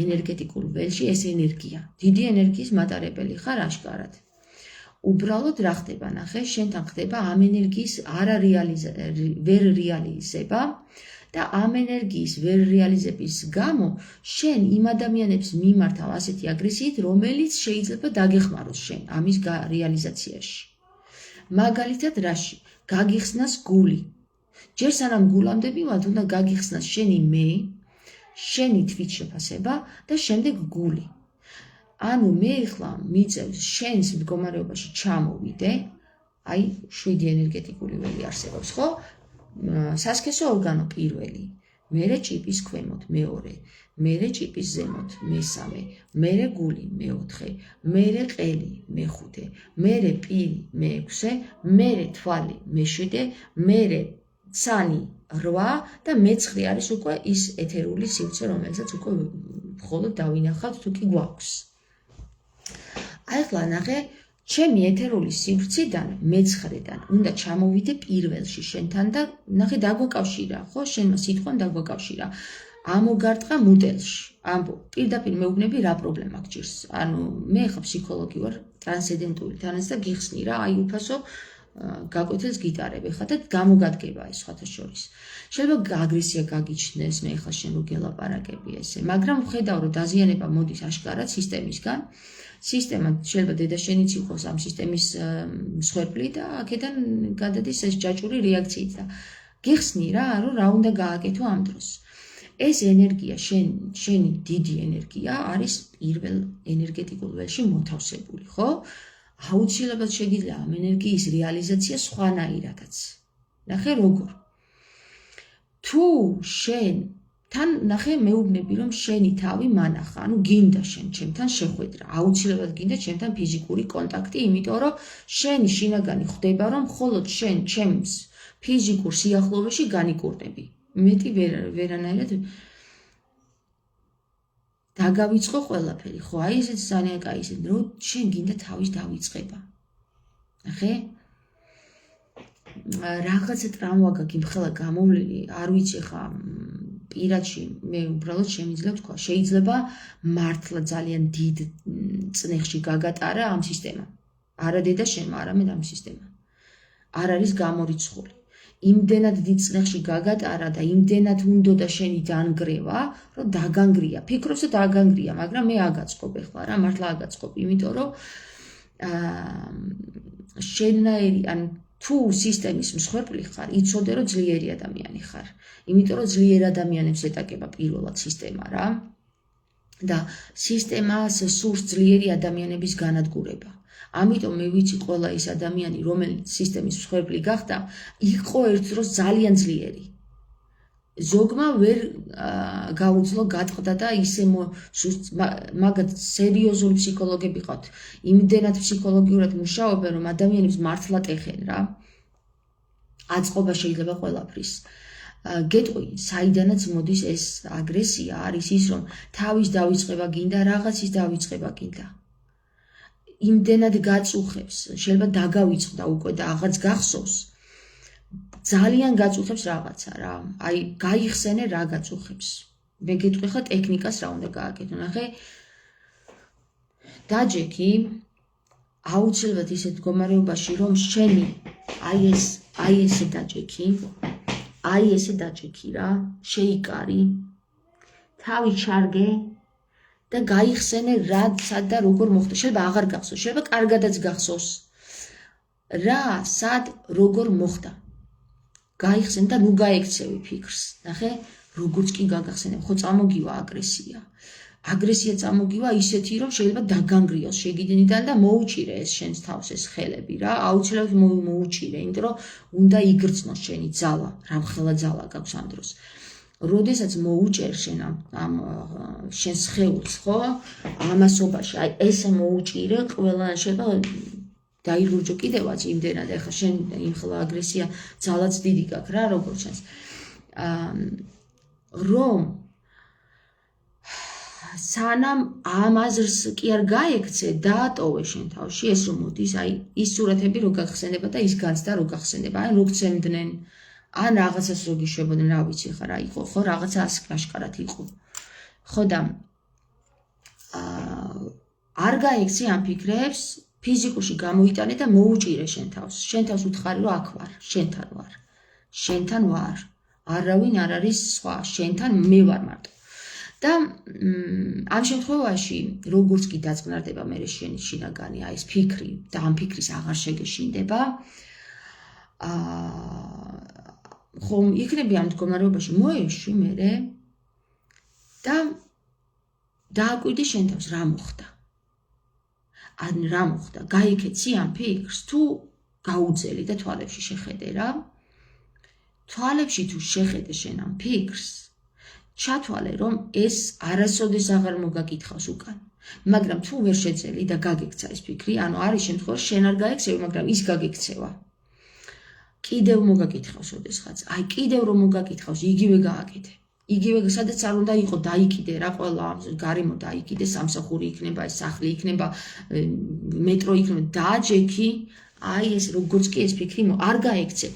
[SPEAKER 1] ენერგეტიკულ ველში ეს ენერგია. დიდი ენერგიის მატარებელი ხარ აშკარად. უბრალოდ რა ხდება, ნახე, შენთან ხდება ამ ენერგიის ვერ რეალიზება და ამ ენერგიის ვერ რეალიზების გამო შენ იმ ადამიანებს მიმართავ ასეთი აგრესიით, რომელიც შეიძლება დაგეხმაროს შენ ამის რეალიზაციაში. მაგალითად რაში? გაგიხსნას გული. ჯერ სანამ გულამდე მივად, უნდა გაგიხსნას შენი მე, შენი თვითშეფასება და შემდეგ გული. ანუ მე ახლა მიწევს შენს მდგომარეობაში ჩამოვიდე, აი 7 ენერგეტიკული ველი არსებობს, ხო? სასქესო ორგანო პირველი, მერე ჭიპის ქვემოთ მეორე, მერე ჭიპის ზემოთ მესამე, მერე გული მეოთხე, მერე ყელი მეხუთე, მერე პირი მეექვსე, მერე თვალი მეშვიდე, მერე ცანი 8 და მე-9 არის უკვე ის ეთერული სივრცე, რომელსაც უკვე მხოლოდ დავინახავთ თუ კი გვაქვს. აი ახლა ნახე, ჩემი ეთერული სივრციდან მე-9-დან უნდა ჩამოვიდე პირველში შენთან და ნახე დაგვაკავშირა, ხო? შენმა სიტყვამ დაგვაკავშირა. ამოგარტყა მოდელში. ამბო, პირდაპირ მეუბნები რა პრობლემა გჭირს. ანუ მე ხა ფსიქოლოგი ვარ, ტრანსცენდენტული თანაც და გიხსნი რა, აი უფასო გაკვეთილს გიტარები ხა და გამოგადგება ეს სხვათა შორის. შეიძლება აგრესია გაგიჩნდეს, მე ხა შენ რო გელაპარაკები ესე, მაგრამ ხედავ რომ დაზიანება მოდის აშკარად სისტემისგან. სისტემა შეიძლება დედაშენიც იყოს ამ სისტემის მსხვერპლი და აქედან გადადის ეს ჯაჭვური რეაქციით და გიხსნი რა, რომ რა უნდა გააკეთო ამ დროს. ეს ენერგია, შენი დიდი ენერგია არის პირველ ენერგეტიკულ ველში მოთავსებული, ხო? აუცილებლად შეგიძლია ამ ენერგიის რეალიზაცია სხვანაირადაც. ნახე როგორ. თუ შენ თან ნახე მეუბნები რომ შენი თავი მანახა, ანუ გინდა შენ ჩემთან შეხვედრა, აუცილებლად გინდა ჩემთან ფიზიკური კონტაქტი, იმიტომ რომ შენი შინაგანი ხვდება რომ მხოლოდ შენ ჩემს ფიზიკურ სიახლოვეში განიკურნები. მეტი ვერანაირად დაგავიწყო ყველაფერი, ხო, აი ესეც ძალიან კაი ისე, რომ შენ გინდა თავის დავიწყება. ნახე? რაღაცა ტრავმა გაგიმხელა გამოვლილი, არ ვიცი ხა პირადში მე უბრალოდ შემიძლია ვთქვა, შეიძლება მართლა ძალიან დიდ წნეხში გაგატარა ამ სისტემამ. არა დედა შენმა, არამედ ამ სისტემამ. არ არის გამორიცხული. იმდენად დიდ წნეხში გაგატარა და იმდენად უნდოდა შენი დანგრევა, რომ დაგანგრია. ფიქრობს რომ დაგანგრია, მაგრამ მე აგაწყობ ახლა რა, მართლა აგაწყობ, იმიტომ რომ შენნაირი, ან თუ სისტემის მსხვერპლი ხარ, იცოდე რომ ძლიერი ადამიანი ხარ. იმიტომ რომ ძლიერ ადამიანებს ეტაკება პირველად სისტემა რა. და სისტემას სურს ძლიერი ადამიანების განადგურება. ამიტომ მე ვიცი ყველა ის ადამიანი, რომელიც სისტემის მსხვერპლი გახდა, იყო ერთ დროს ძალიან ძლიერი. ზოგმა ვერ გაუძლო გატყდა და ისე მაგათ სერიოზული ფსიქოლოგები ყავთ. იმდენად ფსიქოლოგიურად მუშაობენ, რომ ადამიანებს მართლა ტეხენ რა. აწყობა შეიძლება ყველაფრის. გეტყვი, საიდანაც მოდის ეს აგრესია, არის ის, რომ თავის დავიწყება გინდა, რაღაცის დავიწყება გინდა. იმდენად გაწუხებს, შეიძლება დაგავიწყდა უკვე და აღაც გახსოვს. ძალიან გაწუხებს რაღაცა რა. აი, გაიხსენე რა გაწუხებს. მე გეტყვი ხა ტექნიკას რა უნდა გააკეთო, ნახე. დაჯექი აუცილებლად ისეთ მდგომარეობაში, რომ შენი აი ესე დაჯექი. აი ესე დაჭიქი რა, შეიკარი, თავი ჩარგე და გაიხსენე რა, სად და როგორ მოხდა. შეიძლება აღარ გახსოვს, შეიძლება კარგადაც გახსოვს. რა, სად, როგორ მოხდა. გაიხსენე და ნუ გაექცევი ფიქრს. ნახე, როგორც კი გაგახსენებ, ხო წამოგივა აგრესია. აგრესია წამოგივა ისეთი, რომ შეიძლება დაგანგრიოს შეგიდნიდან და მოუჭირე ეს შენს თავს ეს ხელები რა. აუცილებლად მოუჭირე, იმიტომ რომ უნდა იგრძნოს შენი ძალა, რამხელა ძალა გაქვს ამ დროს. როდესაც მოუჭერ შენ ამ შენს ხელს, ხო? ამასობაში, აი ესე მოუჭირე, ყველა შეიძლება დაირგურჯო კიდევაც იმდენად, ეხლა შენ იმხელა აგრესია ძალაც დიდი გაქვს რა, როგორც შენს. რომ სანამ ამ აზრს კი არ გაექცე, დაატოვე შენ თავში ეს რომ მოდის, აი ის სურათები რო გახსენდება და ის განცდა რო გახსენდება, აი რო გცემდნენ, ან რაღაცას რო გიშვებოდნენ, რა ვიცი ხა რა იყო, ხო, რაღაცა ასკაშკარად იყო. ხო და არ გაექცე ამ ფიქრებს, ფიზიკურში გამოიტანე და მოუჭირე შენ თავს. შენ თავს უთხარი რომ აქ ვარ, შენთან ვარ. შენთან ვარ. არავინ არ არის სხვა, შენთან მე ვარ მარტო. და ამ შემთხვევაში როგორც კი დაწყნარდება მე შენი შინაგანი აი ეს ფიქრი და ამ ფიქრის აღარ შეგეშინდება ხომ იქნები ამ მდგომარეობაში მოეშვი მე და დააკვირდი შენ თავს რა მოხდა ან რა მოხდა გაიქეცი ამ ფიქრს თუ გაუძელი და თვალებში შეხედე რა თვალებში თუ შეხედე შენ ამ ფიქრს ჩათვალე რომ ეს არასოდეს აღარ მოგაკითხავს უკან მაგრამ თუ ვერ შეძელი და გაგექცა ეს ფიქრი ანუ არის შემთხვევა შენ არ გაექცევი მაგრამ ის გაგექცევა კიდევ მოგაკითხავს ოდესღაც აი კიდევ რომ მოგაკითხავს იგივე გააკეთე იგივე სადაც არ უნდა იყო დაიკიდე რა ყველა გარემო დაიკიდე სამსახური იქნება ეს სახლი იქნება მეტრო იქნება დააჯექი აი ეს როგორც კი ეს ფიქრი არ გაექცე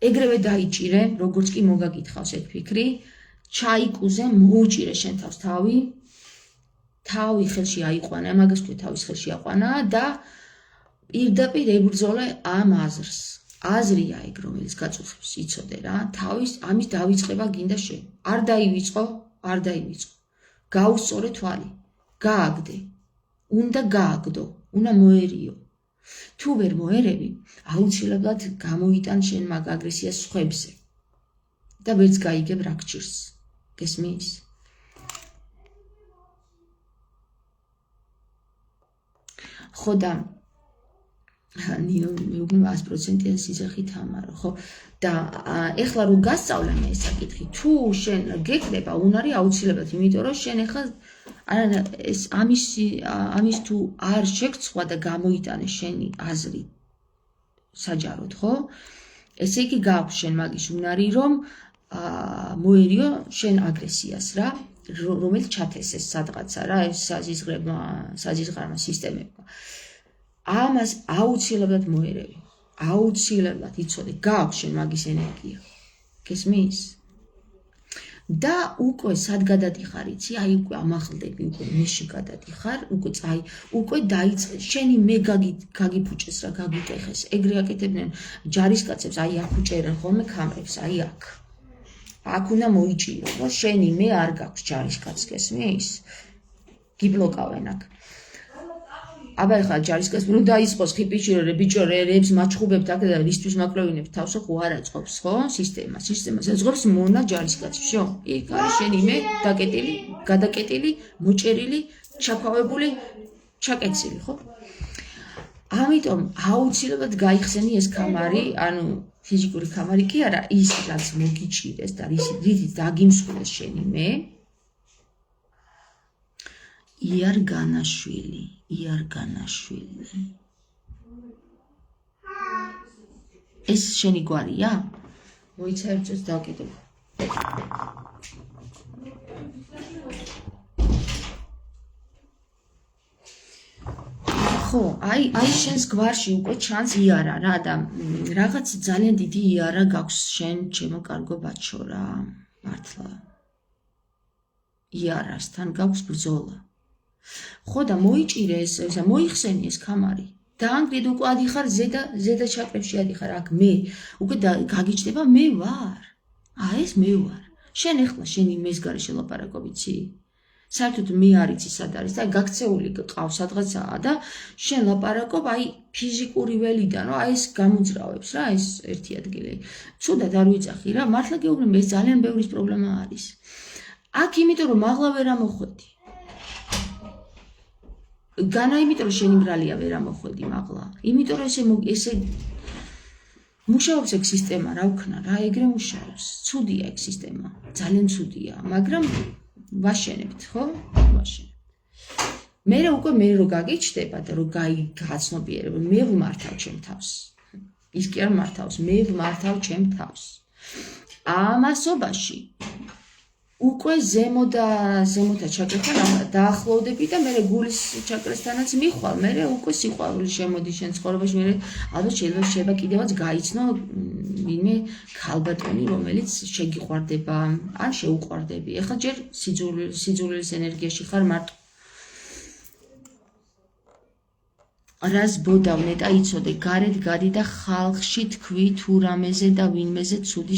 [SPEAKER 1] ეგრევე დაიჭირე როგორც კი მოგაკითხავს ეს ფიქრი ჩაიკუზე მოუჭირე შენ თავს თავი ხელში აიყვანა მაგას თქვი თავის ხელში აყვანა და პირდაპირ ებრძოლე ამ აზრს აზრია ეგ რომელიც გაწუხებს იცოდე რა თავის ამის დავიწყება გინდა შენ არ დაივიწყო გაუსწორე თვალი გააგდე უნდა გააგდო უნდა მოერიო თუ ვერ მოერევი აუცილებლად გამოიტან შენ მაგ აგრესიას სხვებზე და ვერც გაიგებ რა გჭირს გესმის ხო და ნინო მეუბნება 100%-იან სიზახით ამარო ხო და ეხლა რომ გასწავლე მე ეს საკითხი თუ შენ გეკრება უნარი აუცილებლად იმიტომ რომ შენ ეხლა ეს ამის თუ არ შეგცვა და გამოიტანე შენი აზრი საჯაროდ ხო ესე იგი გაქვს შენ მაგის უნარი რომ მოერიო შენ აგრესიას რა რომელიც ჩათესეს სადღაცა რა ეს საზიზღარმა სისტემებმა ამას აუცილებლად მოერევი აუცილებლად იცოდე გაქვს შენ მაგის ენერგია გესმის და უკვე სად გადადიხარ იცი აი უკვე ამახლდები უკვე მეში გადადიხარ უკვე დაიწყე შენი მე გაგიფუჭეს რა გაგიტეხეს ეგრე აკეთებდნენ ჯარისკაცებს აი აქ უჭერენ ხოლმე კამერებს აი აქ უნდა მოიჭირო რომ შენი მე არ გაქვს ჯარისკაცს გესმის გიბლოკავენ აქ აბა ეხლა ჯარისკაცს რომ დაიწყოს ხიპიჭირე ბიჭო რებს მაჩხუბებთ აქ და რისთვის მაკლევინებთ თავსო ხო არ აწყობს ხო სისტემას ეძღობს მონა ჯარისკაცი შო იქ არის შენი მე დაკეტილი გადაკეტილი მოჭერილი ჩაქავებული ჩაკეცილი ხო ამიტომ აუცილებლად გაიხსენი ეს კამარი ანუ ფიზიკური კამარი კი არა ის რაც მოგიჭირეს და რითიც დაგიმსხვრეს შენი მე იარგანაშვილი ეს შენი გვარია? მოიცა ერთს დავკიდებ. ხო, აი შენს გვარში უკვე ჩანს იარა რა და რაღაც ძალიან დიდი იარა გაქვს შენ ჩემო კარგო ბაჩო რა, მართლა. იარასთან გაქვს ბრძოლა. ხო და მოიჭირე ეს მოიხსენი ეს კამარი დაანგრიდ უკვე ადიხარ ზედა ჩაკრებში ადიხარ აქ მე უკვე გაგიჭდება მე ვარ ეს მე ვარ შენ ეხლა შენი მეს გარეშე ლაპარაკობიცი საერთოდ მე არიცი სად არის და გაქცეული ყავს სადღაცაა და შენ ლაპარაკობ აი ფიზიკური ველიდან რომ აი ეს გამოძრავებს რა ეს ერთი ადგილი ცუდად არ ვიწახი რა მართლა გეუბნები ეს ძალიან ბევრი პრობლემა არის აქ იმიტომ რომ მაღლა ვერ ამოხვედი განა იმიტომ რომ შენი ბრალია ვერ ამოხვედი მაღლა იმიტომ რომ ესე მუშაობს ეგ სისტემა რა ვქნა რა ეგრე მუშაობს ცუდია ეგ სისტემა ძალიან ცუდია მაგრამ ვაშენებთ ხო ვაშენებ მე რო გაგიჩდება და რო გაცნობიერებ მე ვმართავ ჩემ თავს ის კი არ მართავს მე ვმართავ ჩემ თავს ამასობაში უკვე ზემოთა ჩაკრებთან დაახლოვდები და მე გულის ჩაკრესთანაც მიხვალ, მე უკვე სიყვარული შემოდის შენ ცხოვრებაში, მე ალბათ შეიძლება კიდევაც გაიცნო ვინმე ქალბატონი, რომელიც შეგიყვარდება, ან შეუყვარდები. ეხლა ჯერ სიძულვილის ენერგიაში ხარ მარტო. რას ბოდავ ნეტა იცოდე, გარეთ გადი და ხალხში თქვი თუ რამეზე და ვინმეზე ცუდი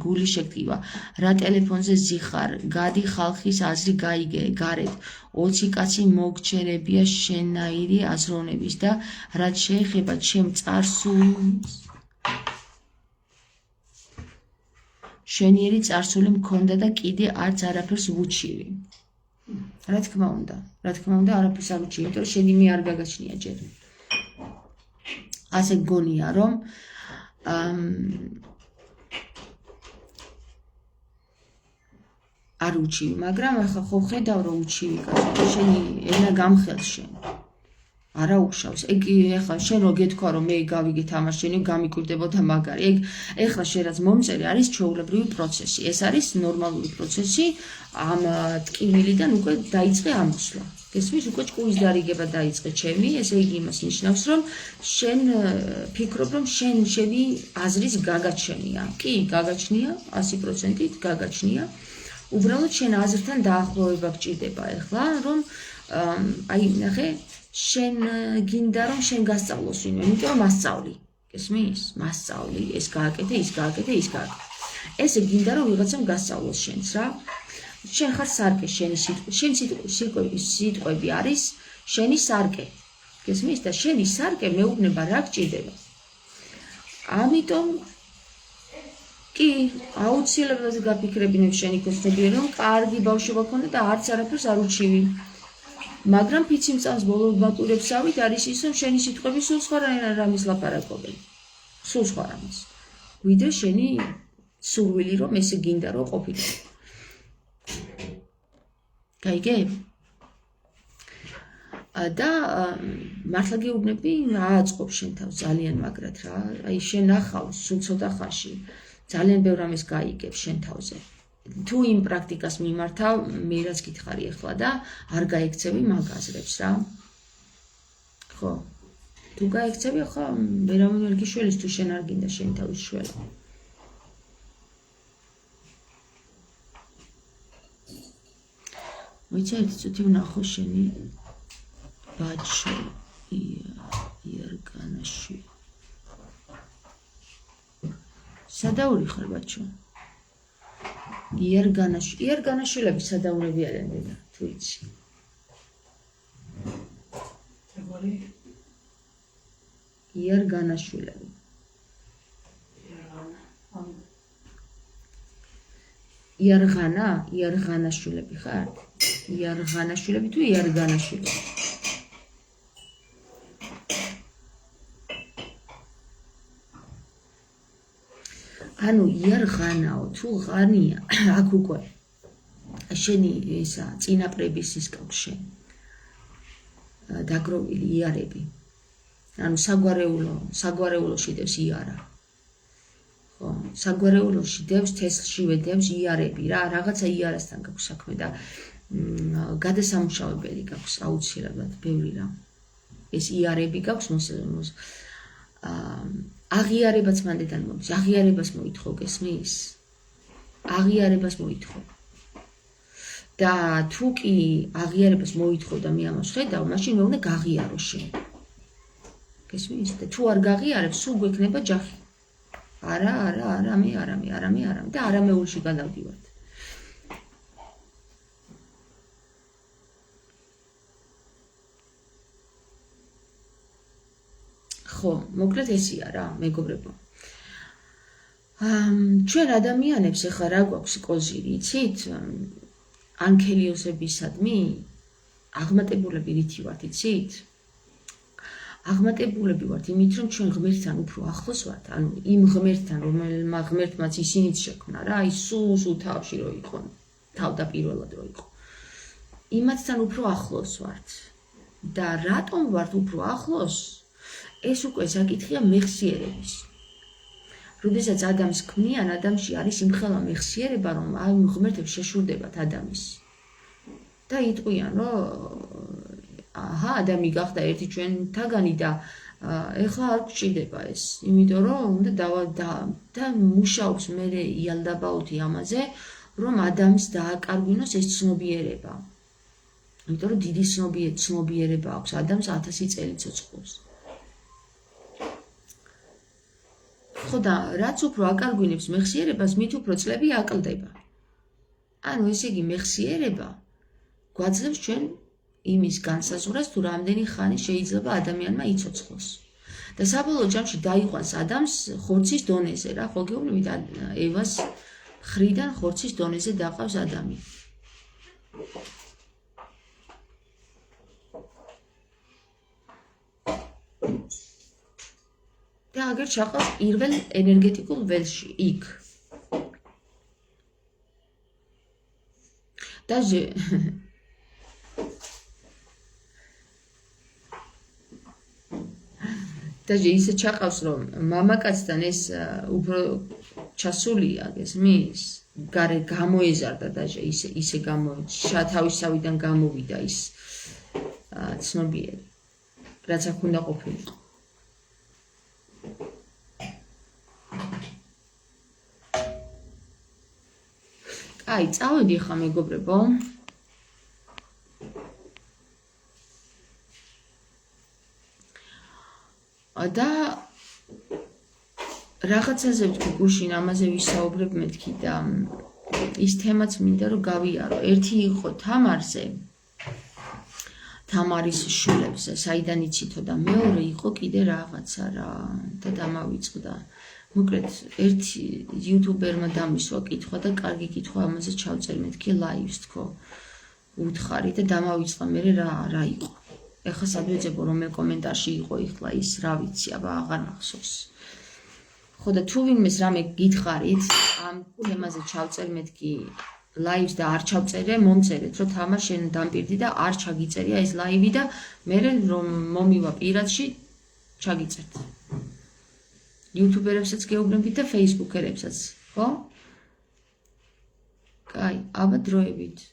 [SPEAKER 1] გული შეგტკივა. რა ტელეფონზე ზიხარ, გადი ხალხის აზრი გაიგე, გარეთ 20 კაცი მოგჩერებია შენაირი აზროვნების და რაც შეეხება ჩემ წარსულს შენიერი წარსული მქონდა და კიდე არც არაფერს ვუჩივი. რა თქმა უნდა, არაფერს არ ვუჩივი, იმიტომ რომ შენი მე არ გაგაჩნია ჯერ. ასე გონია რომ არ უჩივი, მაგრამ ახლა ხო ხედავ რომ უჩივი კაცო, შენი ენა გამხელს შენ. არა უშავს. ეგ ახლა შენ რო გეთქვა რომ მე გავიგე თამაშენი, გამიკვირდებოდა მაგარი. ეგ ახლა შენ რაც მომწერი არის ჩვეულებრივი პროცესი. ეს არის ნორმალური პროცესი ამ ტკივილიდან უკვე დაიწყე ამოსვლა. გესმის, უკვე ჭკუის დარიგება დაიწყე ჩემი, ესე იგი იმას ნიშნავს, რომ შენ ფიქრობ, რომ შენი აზრის გაგაჩენია. კი, გაგაჩნია, 100%-ით გაგაჩნია. უბრალოდ შენ აზრთან დაახლოვება გჭირდება ახლა, რომ აი ნახე, შენ გინდა რომ შენ გასწავლოს ვინმე, იმიტომ რომ მასწავლი. გესმის? მასწავლი, ეს გააკეთე, ის გააკეთე, ის გააკეთე. ესე გინდა რომ ვიღაცამ გასწავლოს შენს რა. შენ ხარ სარკე, შენი სიტყვები არის შენი სარკე. გესმის? და შენი სარკე მეუბნება რა გჭირდება. ამიტომ კი, აუცილებლად გაფიქრებინებ შენი ქოსტები, რომ კარგი ბავშვობა ქონდა და არც არაფერს არ უჩივი. მაგრამ ფიცი მწავს ბოლო ბატურებსავით არის ის, რომ შენი სიტყვები სულ სხვა რამის ლაპარაკობენ. სულ სხვა რამის. ვიდრე შენი სურვილი, რომ ესე გინდა რომ ყოფილიყო. გაიგე? და მართლა გეუბნები, ააწყობ შენ თავს ძალიან მაგრად რა. აი შენ ახავს სულ ცოტა ხანში. ძალიან ბევრ რამეს გაიგებ შენ თავზე. თუ იმ პრაქტიკას მიმართავ, მე რაც გითხარი ახლა და არ გაექცევი მაგ აზრებს რა. ხო. თუ გაექცევი, ახლა ვერავინ ვერ გიშველის თუ შენ არ გინდა შენი თავის შველა. ვიცი, ერთი წუთი ვნახო შენი ბაჩო იარგანაში. სადაური ხარ ბაჩო? იარგანაშვილები სადაურები არიან და თუ იცი. იარგანაშვილები. იარღანაშვილები ხარ? იარღანაშვილები თუ იარგანაშვილები? ანუ იარღანაო თუ ღანია, აქ უკვე შენი ისა წინაპრების ის გაქვს შენ დაგროვილი იარები. ანუ საგვარეულოში დევს იარა. ხო, საგვარეულოში დევს, თესლშივე დევს იარები რა, რაღაცა იარასთან გაქვს საქმე და გადასამუშავებელი გაქვს აუცილებლად ბევრი რამ. ეს იარები გაქვს აღიარებაც მანდედან მომდის, აღიარებას მოითხოვ, გესმის? აღიარებას მოითხოვ. და თუ კი აღიარებას მოითხოვ და მე ამას ხედავ, მაშინ მე უნდა გაღიარო შენ. გესმის? და თუ არ გაღიარებ, სულ გვექნება ჯახი. არა, მე და არამეულში გადავდივართ. ხო, მოკლედ ესია რა, მეგობრებო. ჩვენ ადამიანებს ახლა რა გვაქვს კოზირი, იცით? ანქელიოსებისადმი აღმატებულები რითი ვართ, იცით? აღმატებულები ვართ იმით, რომ ჩვენ ღმერთთან უფრო ახლოს ვართ, ანუ იმ ღმერთთან, რომელმა ღმერთმაც ისინიც შექმნა რა, ის სულ თავში რო იყო, თავდაპირველად რო იყო. იმათთან უფრო ახლოს ვართ. და რატომ ვართ უფრო ახლოს? ეს უკვე საკითხია მეხსიერების. როდესაც ადამიანს ქმნიან, ადამიანში არის იმხელა მეხსიერება, რომ აი ღმერთებს შეშურდებათ ადამიანს. და იტყვიან, რომ აჰა, ადამი გახდა ერთი ჩვენთაგანი და ეხლა არ გჭირდება ეს, იმიტომ რომ უნდა და მუშაობს მე იალდაბაუთი ამაზე, რომ ადამიანს დააკარგვინოს ეს ცნობიერება. იმიტომ რომ დიდი ცნობიერება აქვს ადამიანს 1000 წელი ცოცხლობს. ხო და რაც უფრო აკარგვინებს მეხსიერებას, მით უფრო წლები აკლდება. ანუ ესე იგი მეხსიერება გვაძლევს ჩვენ იმის განსაზღვრას, თუ რამდენი ხანი შეიძლება ადამიანმა იცოცხლოს. და საბოლოო ჯამში დაიყვანს ადამიანს ხორცის დონეზე რა, ხო გეუბნებით ევას ხრიდან ხორცის დონეზე დაყავს ადამი. და აგერ ჩაყავს პირველ ენერგეტიკულ ველში იქ. დაჟე ისე ჩაყავს, რომ მამაკაცთან ეს უფრო ჩასულია, გესმის? გარე გამოეზარდა დაჟე ისე თავისავიდან გამოვიდა ის ცნობიერი, რაც აქ უნდა ყოფილიყო. აი, წავედი ხა მეგობრებო. და რაღაცაზე ვთქვი გუშინ ამაზე ვისაუბრებ მეთქი და ის თემაც მინდა რომ გავიარო. ერთი იყო თამარზე, თამარის შულებზე, საიდან იცითო და მეორე იყო კიდე რაღაცა რა და დამავიწყდა. მოკლედ ერთი იუთუბერმა დამისვა კითხვა და კარგი კითხვა ამაზე ჩავწერ მეთქი ლაივს თქო. უთხარი და დამავიწყდა მე რა იყო. ეხლა სადვეძებო რომელ კომენტარში იყო ეხლა ის რა ვიცი, აბა აღარ მახსოვს. ხო და თუ ვინმეს რამე გითხარით, ამ თემაზე ჩავწერ მეთქი ლაივს და არ ჩავწერე, მომწერეთ, რომ თამარ შენ დამპირდი და არ ჩაგიწერია ეს ლაივი და მე რომ მომივა პირადში ჩაგიწერთ. იუთუბერებსაც გეუბნებით და ფეისბუქერებსაც, ხო? კაი, აბა დროებით.